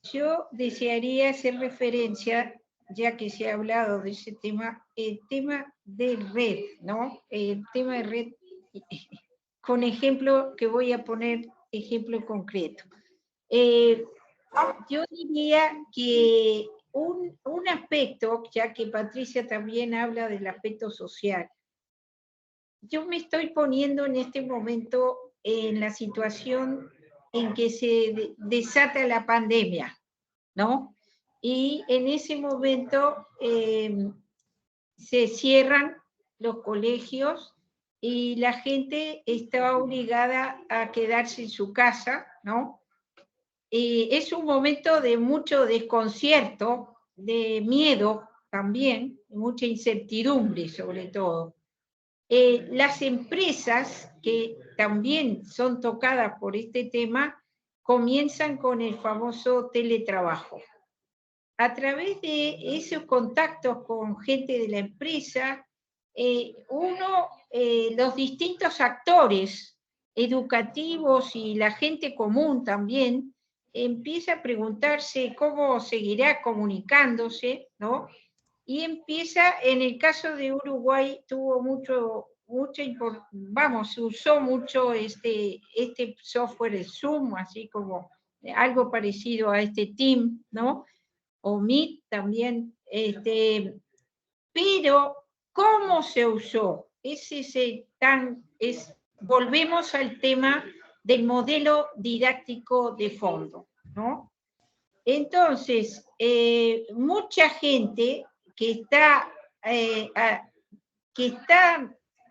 Speaker 4: Yo desearía hacer referencia, ya que se ha hablado de ese tema, el tema de red, ¿no? El tema de red, con ejemplo que voy a poner, ejemplo concreto. Yo diría que un aspecto, ya que Patricia también habla del aspecto social, yo me estoy poniendo en este momento en la situación en que se desata la pandemia, ¿no? Y en ese momento se cierran los colegios y la gente está obligada a quedarse en su casa, ¿no? Es un momento de mucho desconcierto, de miedo también, mucha incertidumbre sobre todo. Las empresas que también son tocadas por este tema comienzan con el famoso teletrabajo. A través de esos contactos con gente de la empresa, los distintos actores educativos y la gente común también empieza a preguntarse cómo seguirá comunicándose, ¿no? Y empieza, en el caso de Uruguay, se usó mucho este software, el Zoom, así como algo parecido a este Team, ¿no? O Meet también, pero ¿cómo se usó? Volvemos al tema del modelo didáctico de fondo, ¿no? Entonces, mucha gente que está,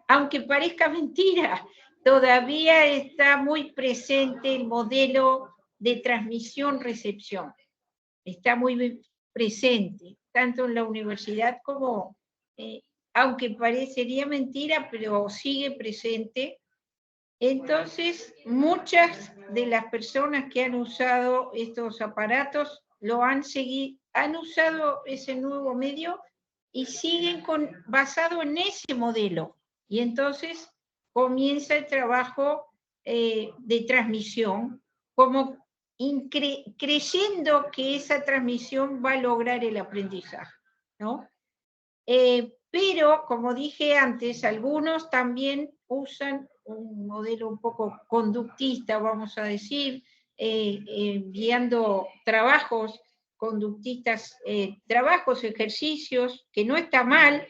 Speaker 4: aunque parezca mentira, todavía está muy presente el modelo de transmisión-recepción. Está muy presente, tanto en la universidad como, aunque parecería mentira, pero sigue presente. Entonces, muchas de las personas que han usado estos aparatos han usado ese nuevo medio y siguen basado en ese modelo. Y entonces comienza el trabajo de transmisión, como creyendo que esa transmisión va a lograr el aprendizaje, ¿no? Pero, como dije antes, algunos también usan un modelo un poco conductista, vamos a decir, guiando trabajos conductistas, trabajos, ejercicios, que no está mal,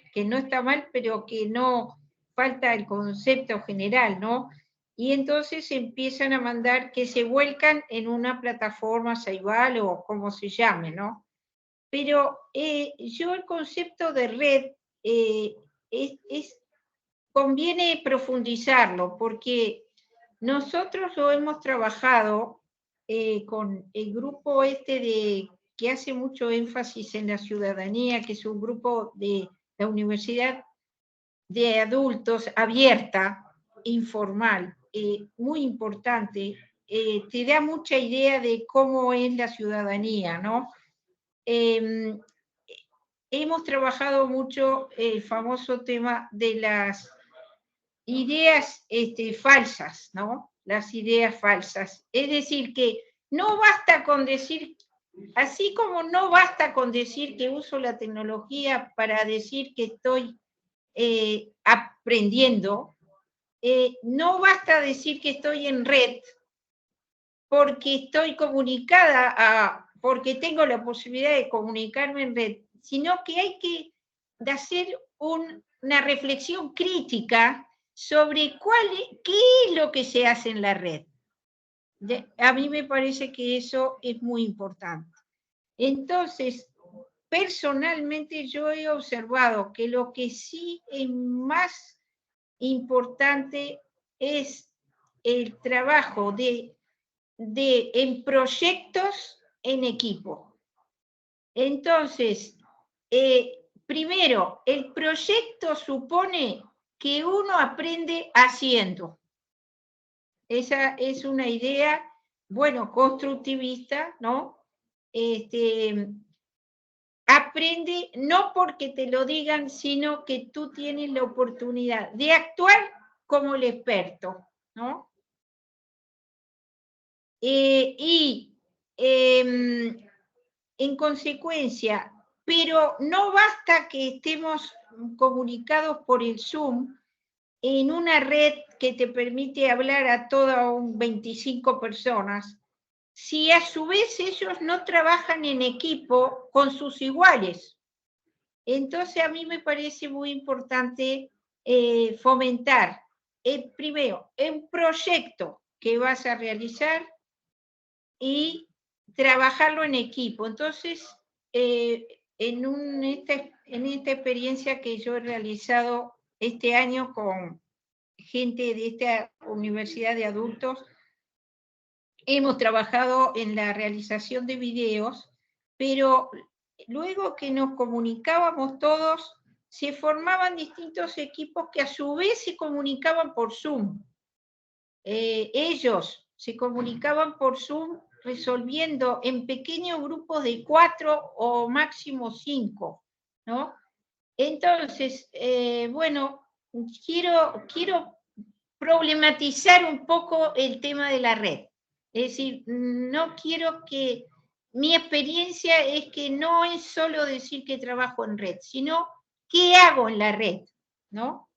Speaker 4: pero que no falta el concepto general, ¿no? Y entonces empiezan a mandar que se vuelcan en una plataforma Ceibal o como se llame, ¿no? Pero yo el concepto de red conviene profundizarlo, porque nosotros lo hemos trabajado con el grupo que hace mucho énfasis en la ciudadanía, que es un grupo de la Universidad de Adultos abierta, informal, muy importante, te da mucha idea de cómo es la ciudadanía, ¿no? Hemos trabajado mucho el famoso tema de las ideas falsas, ¿no? Las ideas falsas. Es decir, que no basta con decir, así como no basta con decir que uso la tecnología para decir que estoy aprendiendo, no basta decir que estoy en red porque estoy comunicada, porque tengo la posibilidad de comunicarme en red, sino que hay que hacer una reflexión crítica sobre qué es lo que se hace en la red. A mí me parece que eso es muy importante. Entonces, personalmente yo he observado que lo que sí es más importante es el trabajo en proyectos en equipo. Entonces, primero, el proyecto supone que uno aprende haciendo. Esa es una idea, bueno, constructivista, ¿no? Aprende no porque te lo digan, sino que tú tienes la oportunidad de actuar como el experto, ¿no? En consecuencia, pero no basta que estemos comunicados por el Zoom en una red que te permite hablar a todas 25 personas, si a su vez ellos no trabajan en equipo con sus iguales. Entonces a mí me parece muy importante fomentar, primero, un proyecto que vas a realizar y trabajarlo en equipo. Entonces, en esta experiencia que yo he realizado este año con gente de esta universidad de adultos, hemos trabajado en la realización de videos, pero luego que nos comunicábamos todos, se formaban distintos equipos que a su vez se comunicaban por Zoom. Ellos se comunicaban por Zoom resolviendo en pequeños grupos de 4 o máximo 5, ¿no? Entonces, bueno, quiero problematizar un poco el tema de la red. Es decir, no quiero que... Mi experiencia es que no es solo decir que trabajo en red, sino qué hago en la red, ¿no?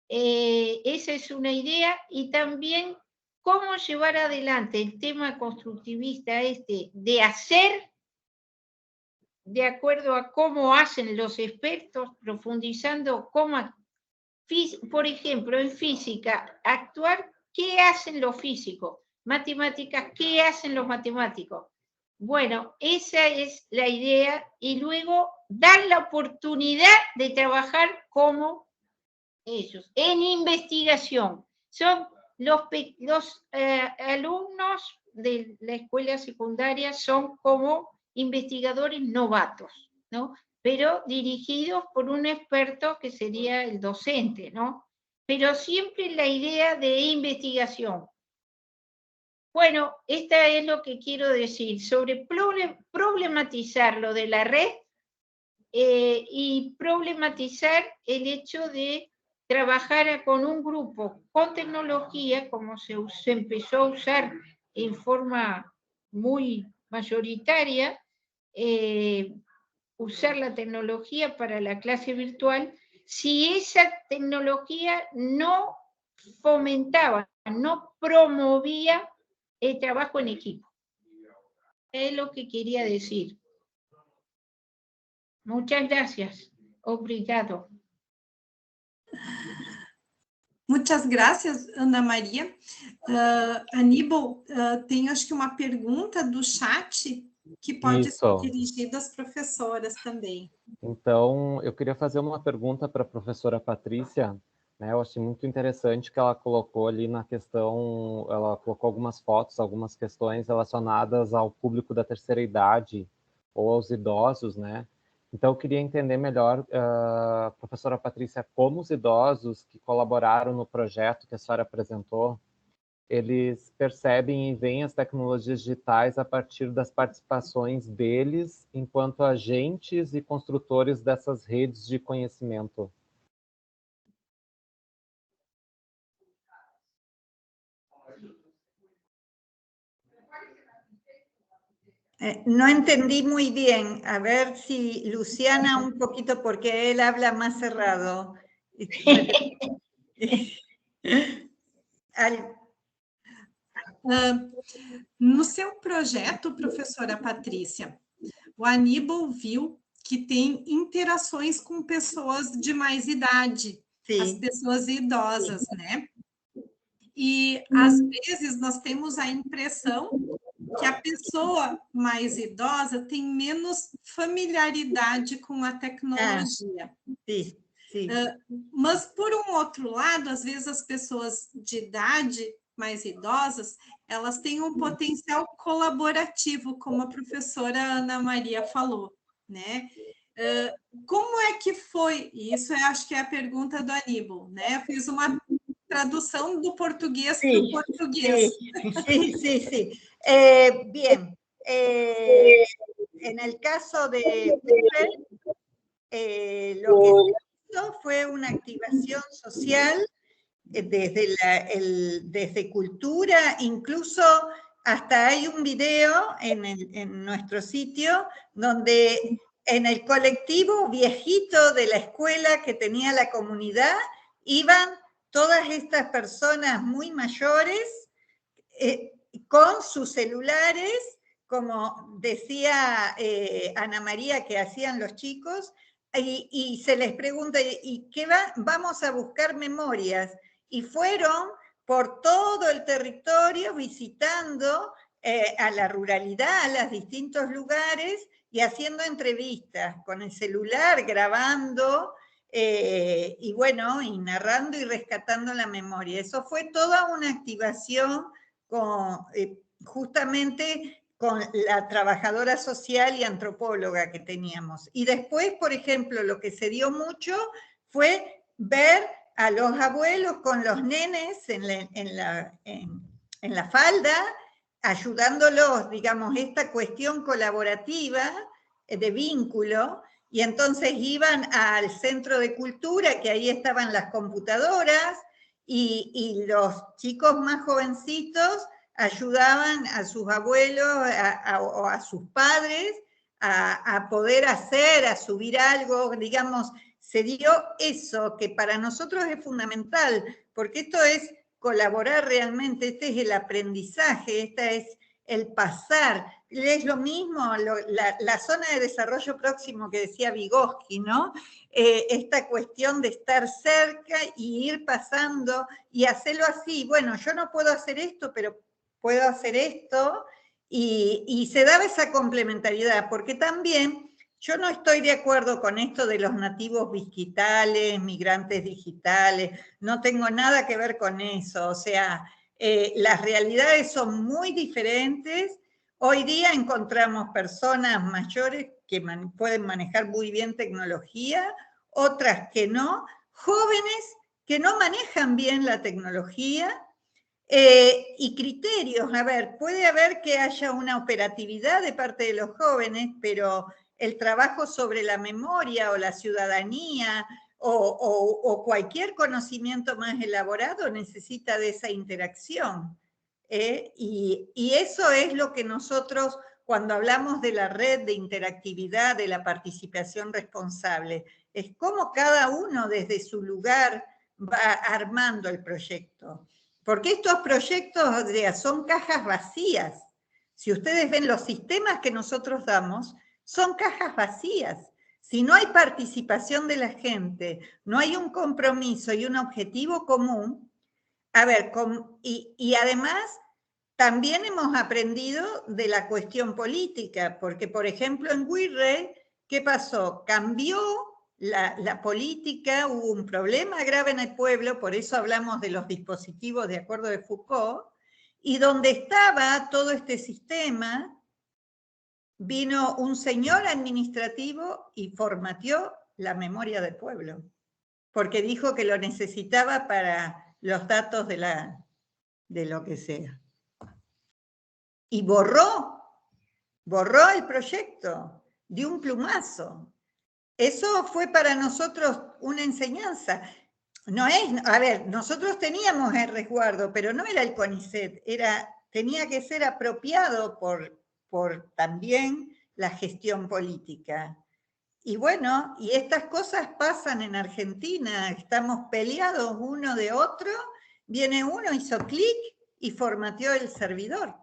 Speaker 4: Esa es una idea, y también cómo llevar adelante el tema constructivista de hacer de acuerdo a cómo hacen los expertos, profundizando cómo, por ejemplo, en física, actuar, ¿qué hacen los físicos? Matemáticas, ¿qué hacen los matemáticos? Bueno, esa es la idea, y luego dar la oportunidad de trabajar como ellos, en investigación. Son los alumnos de la escuela secundaria son como investigadores novatos, ¿no? Pero dirigidos por un experto que sería el docente, ¿no? Pero siempre la idea de investigación. Bueno, esta es lo que quiero decir sobre problematizar lo de la red y problematizar el hecho de trabajar con un grupo con tecnología, como se empezó a usar en forma muy mayoritaria, usar la tecnología para la clase virtual, si esa tecnología no fomentaba, no promovía el trabajo en equipo. Es lo que quería decir. Muchas gracias. Obrigado.
Speaker 2: Muitas graças, Ana Maria. Aníbal, tem acho que uma pergunta do chat que pode ser dirigida às professoras também.
Speaker 1: Então, eu queria fazer uma pergunta para a professora Patrícia, né? Eu achei muito interessante que ela colocou ali na questão, ela colocou algumas fotos, algumas questões relacionadas ao público da terceira idade ou aos idosos, né? Então, eu queria entender melhor, professora Patrícia, como os idosos que colaboraram no projeto que a senhora apresentou, eles percebem e veem as tecnologias digitais a partir das participações deles enquanto agentes e construtores dessas redes de conhecimento.
Speaker 3: No entendí muy bien. A ver si Luciana un poquito, porque él habla más cerrado.
Speaker 2: No seu projeto, professora Patrícia, o Aníbal viu que tem interações com pessoas de mais idade,
Speaker 3: Sim.
Speaker 2: as pessoas idosas, né? E, às vezes, nós temos a impressão que a pessoa mais idosa tem menos familiaridade com a tecnologia.
Speaker 3: Sim, sim.
Speaker 2: Mas, por um outro lado, às vezes as pessoas de idade mais idosas, elas têm um potencial colaborativo, como a professora Ana Maria falou, né? Como é que foi? Isso eu acho que é a pergunta do Aníbal, né? Eu fiz uma traducción do portugués
Speaker 3: sí,
Speaker 2: para portugués.
Speaker 3: Sí. Bien, en el caso de lo que se hizo fue una activación social desde cultura, incluso hasta hay un video en nuestro sitio donde en el colectivo viejito de la escuela que tenía la comunidad iban todas estas personas muy mayores con sus celulares, como decía Ana María que hacían los chicos, y se les pregunta, ¿y qué vamos a buscar memorias? Y fueron por todo el territorio visitando a la ruralidad, a los distintos lugares y haciendo entrevistas con el celular, grabando, y bueno, y narrando y rescatando la memoria. Eso fue toda una activación justamente con la trabajadora social y antropóloga que teníamos. Y después, por ejemplo, lo que se dio mucho fue ver a los abuelos con los nenes en la falda, ayudándolos, digamos, esta cuestión colaborativa de vínculo, y entonces iban al centro de cultura, que ahí estaban las computadoras, y los chicos más jovencitos ayudaban a sus abuelos o a sus padres a poder hacer, a subir algo, digamos, se dio eso que para nosotros es fundamental, porque esto es colaborar realmente, este es el aprendizaje, este es el pasar. Es lo mismo, la zona de desarrollo próximo que decía Vygotsky, ¿no? Esta cuestión de estar cerca y ir pasando y hacerlo así. Bueno, yo no puedo hacer esto, pero puedo hacer esto, y se daba esa complementariedad, porque también yo no estoy de acuerdo con esto de los nativos digitales, migrantes digitales, no tengo nada que ver con eso, o sea, las realidades son muy diferentes. Hoy día encontramos personas mayores que pueden manejar muy bien tecnología, otras que no, jóvenes que no manejan bien la tecnología, y criterios. A ver, puede haber que haya una operatividad de parte de los jóvenes, pero el trabajo sobre la memoria o la ciudadanía o cualquier conocimiento más elaborado necesita de esa interacción. Y eso es lo que nosotros, cuando hablamos de la red de interactividad, de la participación responsable, es cómo cada uno desde su lugar va armando el proyecto. Porque estos proyectos son cajas vacías. Si ustedes ven los sistemas que nosotros damos, son cajas vacías. Si no hay participación de la gente, no hay un compromiso y un objetivo común, a ver, y además también hemos aprendido de la cuestión política, porque por ejemplo en WIRRE, ¿qué pasó? Cambió la política, hubo un problema grave en el pueblo, por eso hablamos de los dispositivos de acuerdo de Foucault, y donde estaba todo este sistema, vino un señor administrativo y formateó la memoria del pueblo, porque dijo que lo necesitaba para los datos de de lo que sea. Y borró el proyecto de un plumazo. Eso fue para nosotros una enseñanza. A ver, nosotros teníamos el resguardo, pero no era el CONICET, tenía que ser apropiado por también la gestión política. Y bueno, y estas cosas pasan en Argentina, estamos peleados uno de otro, viene uno, hizo clic y formateó el servidor.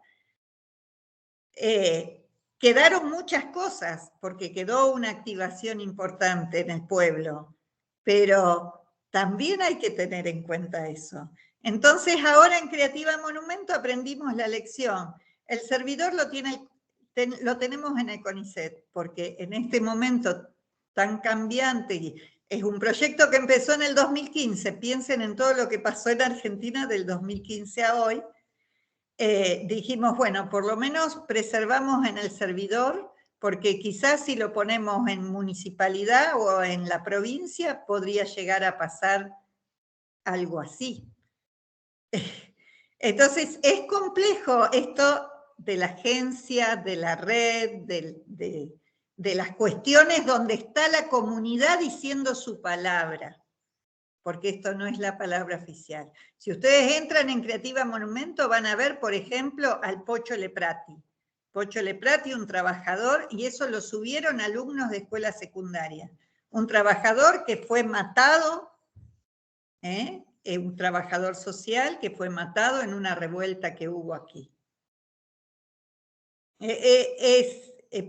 Speaker 3: Quedaron muchas cosas, porque quedó una activación importante en el pueblo, pero también hay que tener en cuenta eso. Entonces ahora en Creativa Monumento aprendimos la lección. El servidor lo tenemos en el CONICET, porque en este momento tan cambiante, es un proyecto que empezó en el 2015, piensen en todo lo que pasó en Argentina del 2015 a hoy. Dijimos, bueno, por lo menos preservamos en el servidor, porque quizás si lo ponemos en municipalidad o en la provincia, podría llegar a pasar algo así. Entonces, es complejo esto de la agencia, de la red, de las cuestiones donde está la comunidad diciendo su palabra, porque esto no es la palabra oficial. Si ustedes entran en Creativa Monumento, van a ver, por ejemplo, al Pocho Leprati. Pocho Leprati, un trabajador, y eso lo subieron alumnos de escuela secundaria. Un trabajador que fue matado, un trabajador social que fue matado en una revuelta que hubo aquí.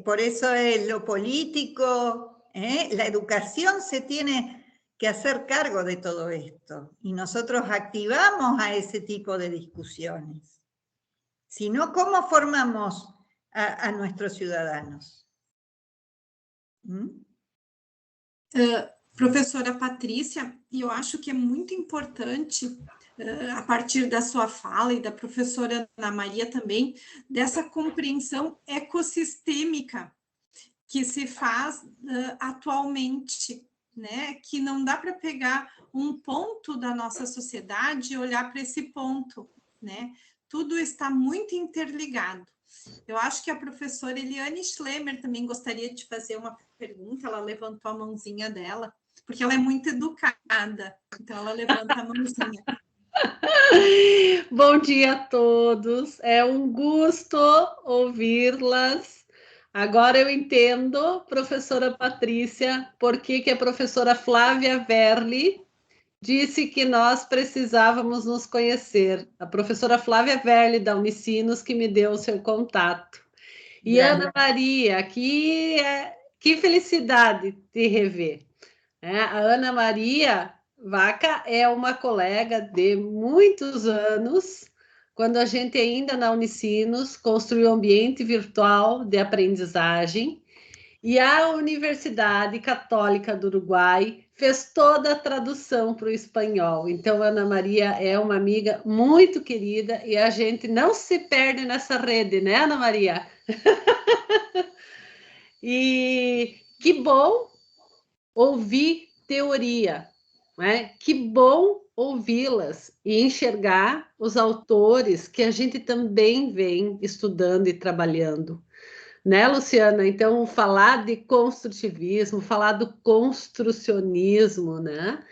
Speaker 3: Por eso lo político, la educación se tiene que hacer cargo de todo esto. Y nosotros activamos a ese tipo de discusiones. Si no, ¿cómo formamos a nuestros ciudadanos?
Speaker 2: Professora Patrícia, eu acho que é muito importante, a partir da sua fala e da professora Ana Maria também, dessa compreensão ecossistêmica que se faz atualmente, né? Que não dá para pegar um ponto da nossa sociedade e olhar para esse ponto, né? Tudo está muito interligado. Eu acho que a professora Eliane Schlemmer também gostaria de fazer uma pergunta, ela levantou a mãozinha dela, porque ela é muito educada, então ela levanta a mãozinha.
Speaker 5: Bom dia a todos, é um gosto ouvi-las. Agora eu entendo, professora Patrícia, por que a professora Flávia Verli disse que nós precisávamos nos conhecer. A professora Flávia Verli, da Unicinos, que me deu o seu contato. E Ana Maria, que felicidade te rever. A Ana Maria Vaca é uma colega de muitos anos, quando a gente ainda na Unicinos construiu um ambiente virtual de aprendizagem, e a Universidade Católica do Uruguai fez toda a tradução para o espanhol. Então, Ana Maria é uma amiga muito querida e a gente não se perde nessa rede, né, Ana Maria? E que bom ouvir teoria, né? Que bom ouvi-las e enxergar os autores que a gente também vem estudando e trabalhando. Né, Luciana? Então, falar de construtivismo, falar do construcionismo, né?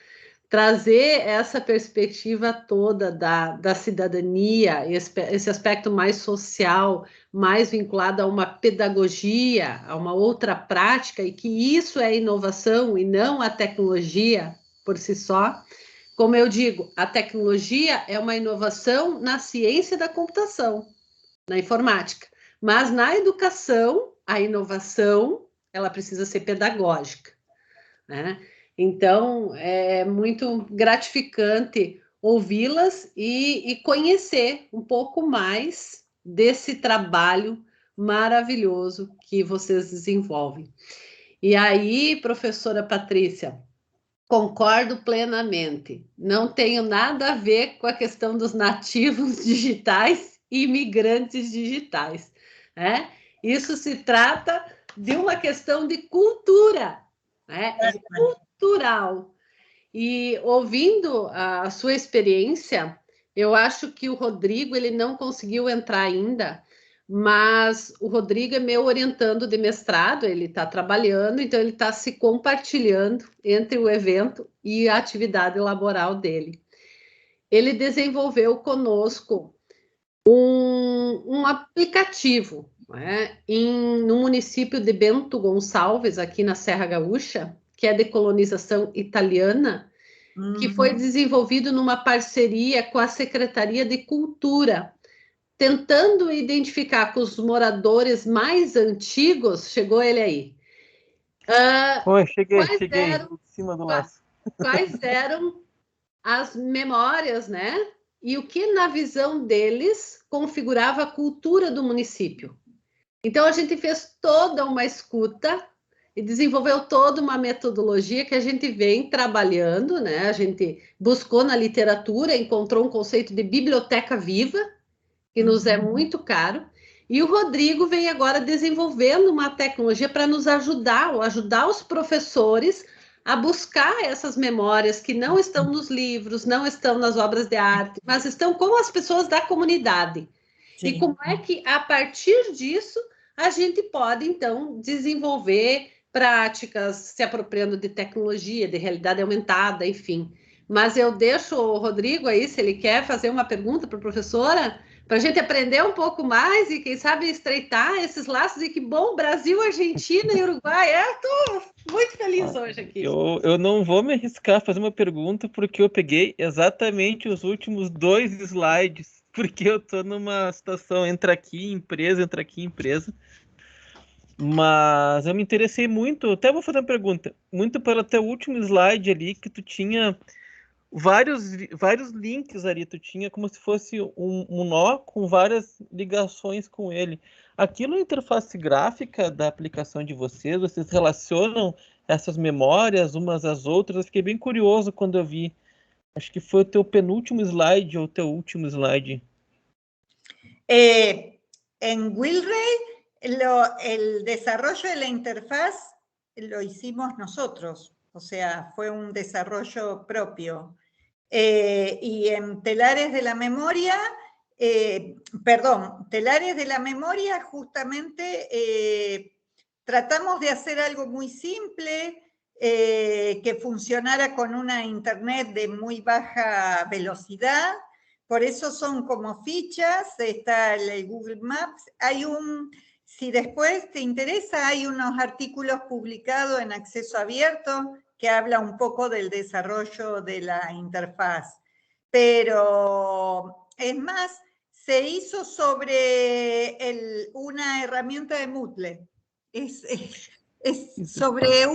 Speaker 5: Trazer essa perspectiva toda da cidadania, esse aspecto mais social, mais vinculado a uma pedagogia, a uma outra prática, e que isso é inovação e não a tecnologia por si só. Como eu digo, a tecnologia é uma inovação na ciência da computação, na informática. Mas na educação, a inovação, ela precisa ser pedagógica, né? Então, é muito gratificante ouvi-las e conhecer um pouco mais desse trabalho maravilhoso que vocês desenvolvem. E aí, professora Patrícia, concordo plenamente. Não tenho nada a ver com a questão dos nativos digitais e imigrantes digitais. Isso se trata de uma questão de cultura, né? É cultural. E ouvindo a sua experiência, Eu acho que o Rodrigo, ele não conseguiu entrar ainda, mas o Rodrigo é meu orientando de mestrado, ele está trabalhando, então ele está se compartilhando entre o evento e a atividade laboral dele. Ele desenvolveu conosco um aplicativo, né, no município de Bento Gonçalves, aqui na Serra Gaúcha, que é de colonização italiana, que foi desenvolvido numa parceria com a Secretaria de Cultura, tentando identificar com os moradores mais antigos, chegou ele aí.
Speaker 6: Oi, cheguei
Speaker 5: Eram,
Speaker 6: em cima do laço.
Speaker 5: Quais eram as memórias, né? E o que, na visão deles, configurava a cultura do município. Então, a gente fez toda uma escuta e desenvolveu toda uma metodologia que a gente vem trabalhando, né? A gente buscou na literatura, encontrou um conceito de biblioteca viva, que nos é muito caro, e o Rodrigo vem agora desenvolvendo uma tecnologia para nos ajudar, ou ajudar os professores a buscar essas memórias que não estão nos livros, não estão nas obras de arte, mas estão com as pessoas da comunidade. Sim. E como é que, a partir disso, a gente pode, então, desenvolver práticas, se apropriando de tecnologia, de realidade aumentada, enfim. Mas eu deixo o Rodrigo aí, se ele quer fazer uma pergunta para a professora, para a gente aprender um pouco mais e, quem sabe, estreitar esses laços. E que bom, Brasil, Argentina e Uruguai. Estou muito feliz hoje aqui.
Speaker 6: Eu não vou me arriscar a fazer uma pergunta, porque eu peguei exatamente os últimos 2 slides, porque eu estou numa situação entra aqui, empresa. Mas eu me interessei muito, até vou fazer uma pergunta, muito pelo teu último slide ali, que tu tinha vários links ali, tu tinha como se fosse um nó com várias ligações com ele. Aquilo é a interface gráfica da aplicação de vocês relacionam essas memórias umas às outras? Eu fiquei bem curioso quando eu vi. Acho que foi o teu penúltimo slide ou o teu último slide.
Speaker 3: En Wilray, el desarrollo de la interfaz lo hicimos nosotros, o sea, fue un desarrollo propio. Y en Telares de la Memoria, Telares de la Memoria, justamente tratamos de hacer algo muy simple, que funcionara con una internet de muy baja velocidad. Por eso son como fichas, está el Google Maps. Si después te interesa, hay unos artículos publicados en acceso abierto que habla un poco del desarrollo de la interfaz. Pero, es más, se hizo sobre una herramienta de Moodle. Es sobre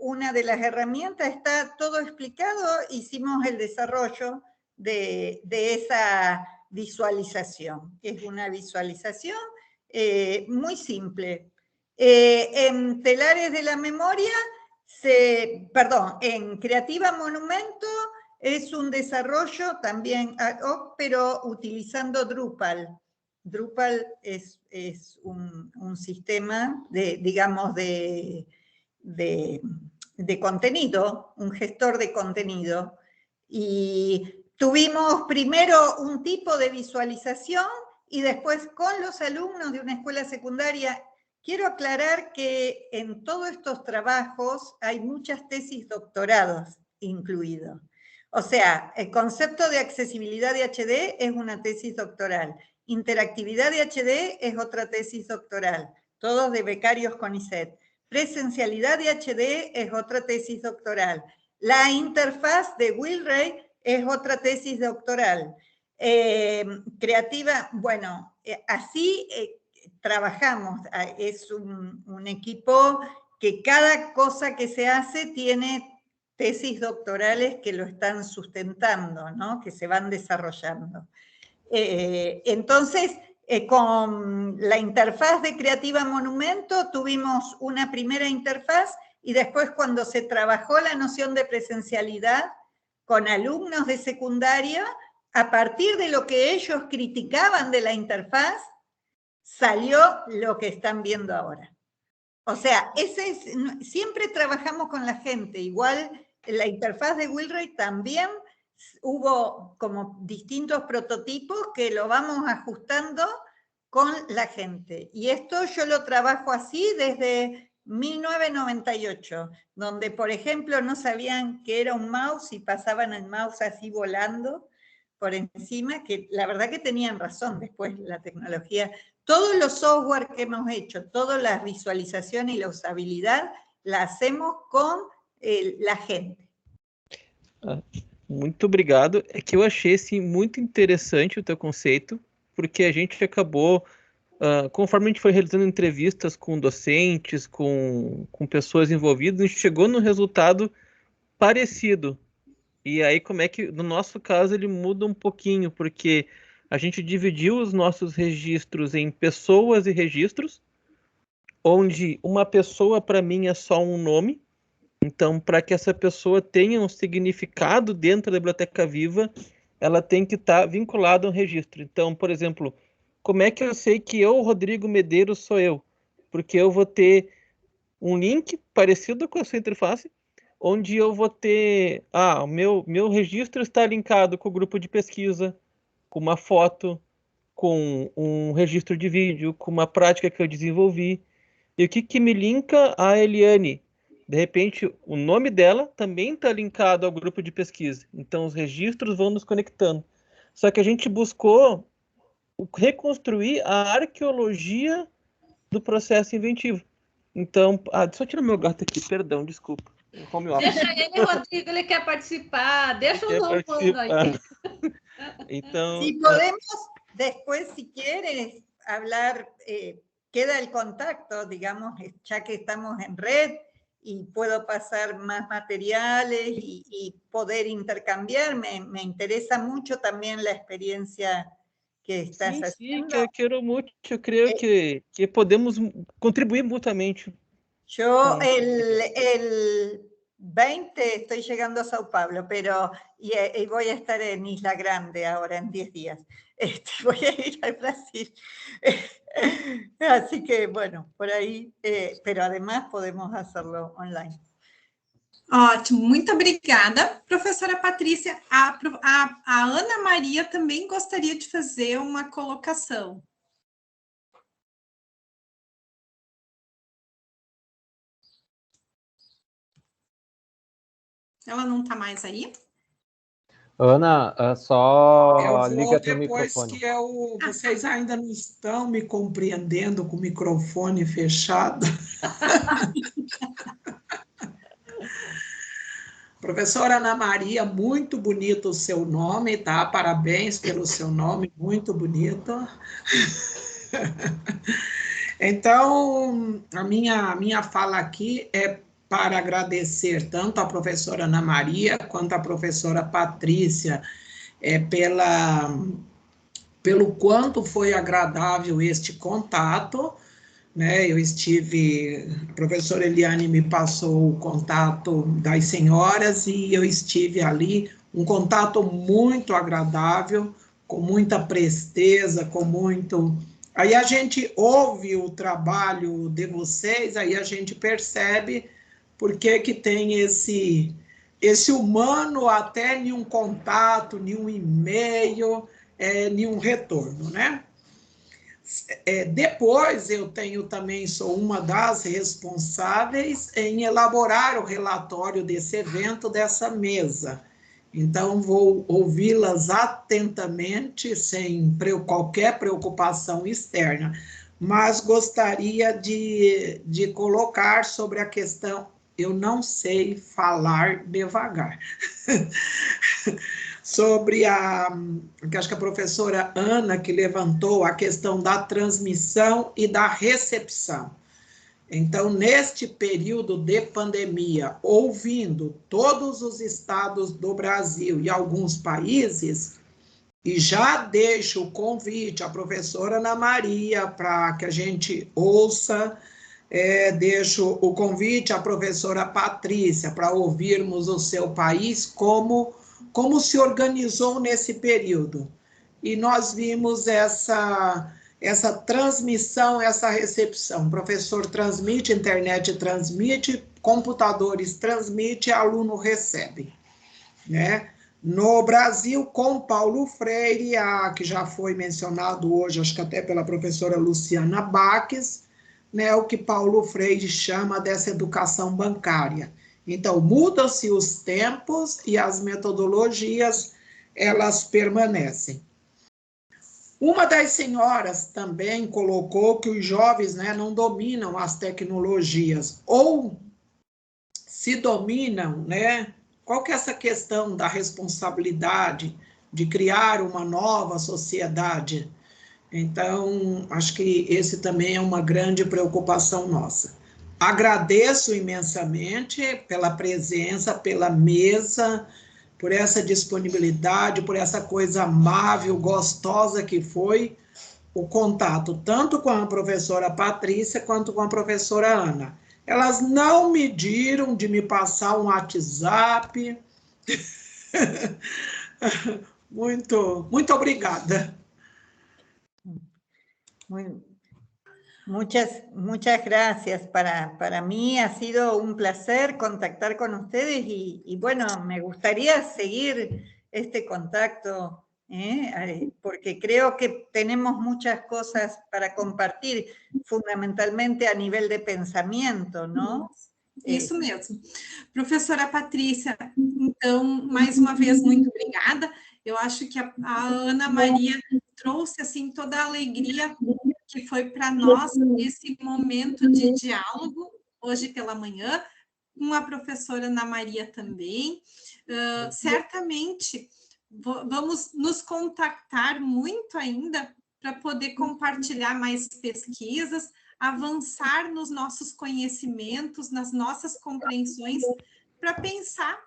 Speaker 3: una de las herramientas, está todo explicado, hicimos el desarrollo de esa visualización. Es una visualización muy simple. En Telares de la Memoria, en Creativa Monumento, es un desarrollo también, pero utilizando Drupal. Drupal es un sistema digamos, de contenido, un gestor de contenido. Y tuvimos primero un tipo de visualización y después con los alumnos de una escuela secundaria. Quiero aclarar que en todos estos trabajos hay muchas tesis doctorados incluidos. O sea, el concepto de accesibilidad de HD es una tesis doctoral. Interactividad de HD es otra tesis doctoral, todos de becarios CONICET. Presencialidad de HD es otra tesis doctoral. La interfaz de Wilray es otra tesis doctoral. Creativa, bueno, así trabajamos. Es un equipo que cada cosa que se hace tiene tesis doctorales que lo están sustentando, ¿no? Que se van desarrollando. Entonces, con la interfaz de Creativa Monumento tuvimos una primera interfaz y después cuando se trabajó la noción de presencialidad con alumnos de secundaria, a partir de lo que ellos criticaban de la interfaz, salió lo que están viendo ahora. O sea, siempre trabajamos con la gente, igual la interfaz de Wheelwright también hubo como distintos prototipos que lo vamos ajustando con la gente. Y esto yo lo trabajo así desde 1998, donde, por ejemplo, no sabían que era un mouse y pasaban el mouse así volando por encima, que la verdad que tenían razón después la tecnología. Todos los software que hemos hecho, todas las visualizaciones y la usabilidad, la hacemos con la gente.
Speaker 6: Muito obrigado. É que eu achei assim, muito interessante o teu conceito, porque a gente acabou, conforme a gente foi realizando entrevistas com docentes, com pessoas envolvidas, a gente chegou num resultado parecido. E aí, como é que, no nosso caso, ele muda um pouquinho, porque a gente dividiu os nossos registros em pessoas e registros, onde uma pessoa, para mim, é só um nome. Então, para que essa pessoa tenha um significado dentro da Biblioteca Viva, ela tem que estar vinculada a um registro. Então, por exemplo, como é que eu sei que eu, Rodrigo Medeiros, sou eu? Porque eu vou ter um link parecido com a sua interface, onde eu vou ter... o meu registro está linkado com o grupo de pesquisa, com uma foto, com um registro de vídeo, com uma prática que eu desenvolvi. E o que me linka a Eliane? De repente, o nome dela também está linkado ao grupo de pesquisa. Então, os registros vão nos conectando. Só que a gente buscou reconstruir a arqueologia do processo inventivo. Então, deixa eu tirar meu gato aqui, perdão, desculpa.
Speaker 5: Deixa ele, Rodrigo, ele quer participar. Deixa o Normando aí.
Speaker 6: Então,
Speaker 3: si podemos, después, si quieres, hablar, queda el contacto, digamos, ya que estamos en red, y puedo pasar más materiales y poder intercambiar. Me interesa mucho también la experiencia que estás haciendo.
Speaker 6: Sim, quero muito. Eu creio que podemos contribuir mutuamente.
Speaker 3: Yo el 20 estoy llegando a Sao Paulo, pero y voy a estar en Isla Grande ahora en 10 días. Voy a ir al Brasil. Así que, bueno, por ahí, pero además podemos hacerlo online.
Speaker 2: Ótimo, muito obrigada, professora Patrícia. A Ana Maria também gostaria de fazer uma colocação. Ela não está mais aí?
Speaker 1: Ana, só liga teu
Speaker 7: depois
Speaker 1: microfone.
Speaker 7: que vocês ainda não estão me compreendendo com o microfone fechado. Professora Ana Maria, muito bonito o seu nome, tá? Parabéns pelo seu nome, muito bonito. Então, a minha fala aqui é para agradecer tanto a professora Ana Maria quanto a professora Patrícia pelo quanto foi agradável este contato, né? A professora Eliane me passou o contato das senhoras e eu estive ali, um contato muito agradável, com muita presteza, com muito... Aí a gente ouve o trabalho de vocês, aí a gente percebe por que tem esse humano até nenhum contato, nenhum e-mail, nenhum retorno, né? Depois eu sou uma das responsáveis em elaborar o relatório desse evento, dessa mesa. Então, vou ouvi-las atentamente, sem qualquer preocupação externa, mas gostaria de colocar sobre a questão, eu não sei falar devagar, sobre acho que a professora Ana que levantou a questão da transmissão e da recepção. Então, neste período de pandemia, ouvindo todos os estados do Brasil e alguns países, e já deixo o convite à professora Ana Maria para que a gente ouça, deixo o convite à professora Patrícia para ouvirmos o seu país, como se organizou nesse período. E nós vimos essa transmissão, essa recepção. O professor transmite, a internet transmite, computadores transmitem, aluno recebe, né? No Brasil, com Paulo Freire, que já foi mencionado hoje, acho que até pela professora Luciana Baques, né, o que Paulo Freire chama dessa educação bancária. Então, mudam-se os tempos e as metodologias, elas permanecem. Uma das senhoras também colocou que os jovens, né, não dominam as tecnologias, ou se dominam, né? Qual que é essa questão da responsabilidade de criar uma nova sociedade? Então, acho que esse também é uma grande preocupação nossa. Agradeço imensamente pela presença, pela mesa, por essa disponibilidade, por essa coisa amável, gostosa que foi o contato, tanto com a professora Patrícia quanto com a professora Ana. Elas não mediram de me passar um WhatsApp. Muito obrigada.
Speaker 3: Muchas gracias. Para mí ha sido un placer contactar con ustedes y bueno, me gustaría seguir este contacto, porque creo que tenemos muchas cosas para compartir, fundamentalmente a nivel de pensamento, ¿no?
Speaker 2: Isso mesmo. Professora Patrícia, então, mais uma vez, muito obrigada. Eu acho que a Ana Maria trouxe, assim, toda a alegria que foi para nós esse momento de diálogo, hoje pela manhã, com a professora Ana Maria também. Certamente, vamos nos contactar muito ainda para poder compartilhar mais pesquisas, avançar nos nossos conhecimentos, nas nossas compreensões, para pensar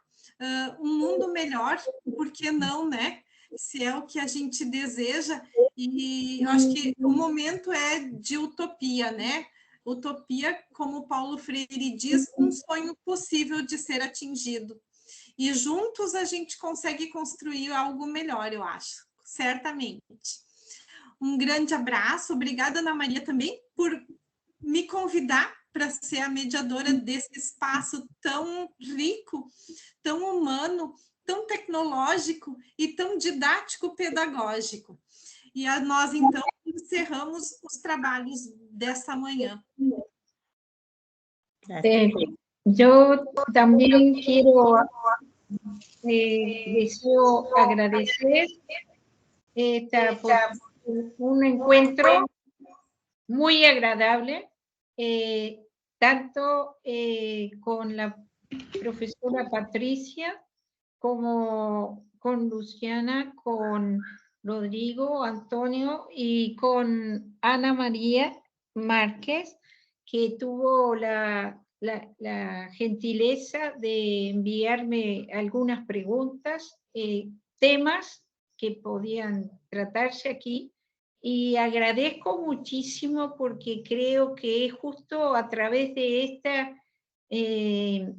Speaker 2: um mundo melhor, por que não, né? Se é o que a gente deseja, e eu acho que o momento é de utopia, né? Utopia, como Paulo Freire diz, um sonho possível de ser atingido. E juntos a gente consegue construir algo melhor, eu acho, certamente. Um grande abraço, obrigada, Ana Maria, também, por me convidar para ser a mediadora desse espaço tão rico, tão humano, tão tecnológico e tão didático-pedagógico. E nós, então, encerramos os trabalhos dessa manhã.
Speaker 4: Yo también deseo agradecer por un encuentro muy agradable, tanto con la profesora Patricia como con Luciana, con Rodrigo, Antonio y con Ana María Márquez, que tuvo la gentileza de enviarme algunas preguntas, temas que podían tratarse aquí. Y agradezco muchísimo porque creo que es justo a través de este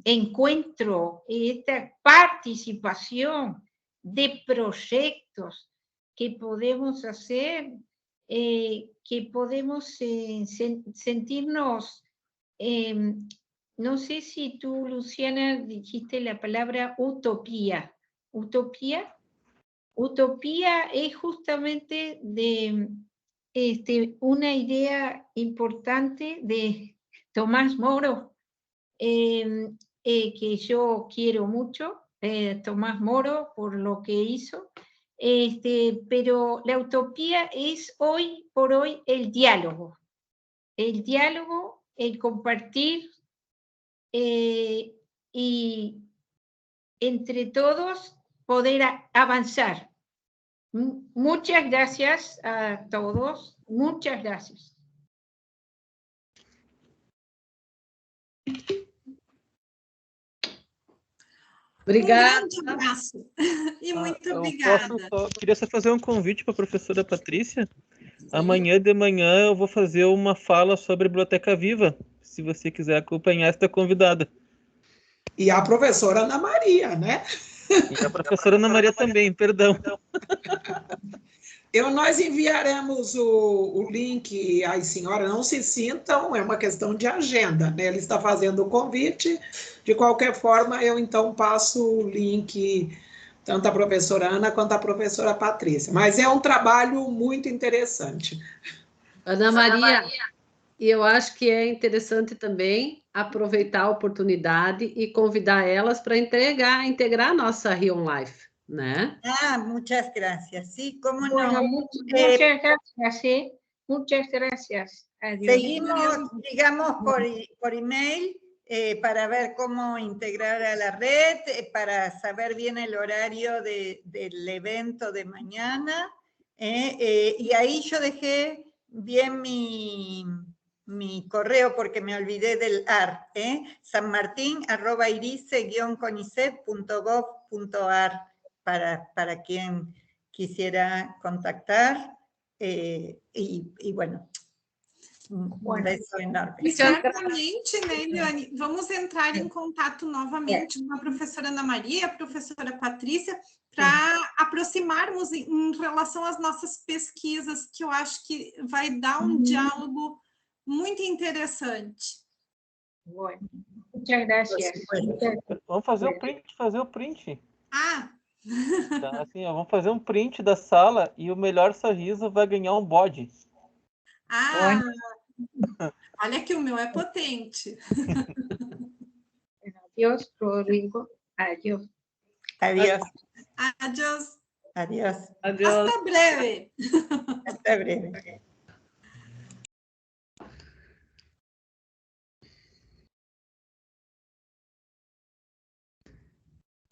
Speaker 4: encuentro, esta participación de proyectos que podemos hacer, que podemos sentirnos, no sé si tú, Luciana, dijiste la palabra utopía. ¿Utopía? Utopía es justamente de una idea importante de Tomás Moro, que yo quiero mucho, Tomás Moro, por lo que hizo, pero la utopía es hoy por hoy el diálogo, el compartir y entre todos poder avanzar. Muchas gracias a todos, muchas gracias.
Speaker 5: Obrigada.
Speaker 2: Um grande abraço e muito obrigada.
Speaker 6: Queria só fazer um convite para a professora Patrícia. Sim. Amanhã de manhã eu vou fazer uma fala sobre a Biblioteca Viva. Se você quiser acompanhar, está convidada.
Speaker 7: E a professora Ana Maria, né?
Speaker 6: E a professora Ana Maria também, perdão.
Speaker 7: Nós enviaremos o link às senhoras, não se sintam, é uma questão de agenda, né? Ele está fazendo o convite, de qualquer forma, eu então passo o link, tanto à professora Ana quanto à professora Patrícia. Mas é um trabalho muito interessante.
Speaker 5: Ana Maria, e eu acho que é interessante também aproveitar a oportunidade e convidar elas para integrar a nossa Rion Life, né?
Speaker 3: Ah, muchas gracias. Sí, cómo
Speaker 4: Bueno,
Speaker 3: no.
Speaker 4: muchas gracias, ¿eh? Muchas gracias. Adiós.
Speaker 3: Seguimos, digamos, por email para ver cómo integrar a la red, para saber bien el horario del evento de mañana. Y ahí yo dejé bien mi correo porque me olvidé del AR, sanmartin@irice-conicet.gov.ar para quien quisiera contactar. Y bueno, um beso enorme.
Speaker 2: E certamente, né, Eliane, vamos entrar em contato novamente com a professora Ana Maria e a professora Patrícia para aproximarmos em relação às nossas pesquisas, que eu acho que vai dar um diálogo muito interessante.
Speaker 4: Bueno, muchas gracias.
Speaker 6: Vamos fazer o print.
Speaker 2: Ah!
Speaker 6: Tá, assim, ó, vamos fazer um print da sala e o melhor sorriso vai ganhar um bode.
Speaker 2: Ah! Olha que o meu é potente.
Speaker 4: Adiós, Rodrigo. Adiós.
Speaker 3: Adiós.
Speaker 2: Adiós.
Speaker 3: Adiós.
Speaker 5: Adiós.
Speaker 2: Hasta breve.
Speaker 3: Hasta breve.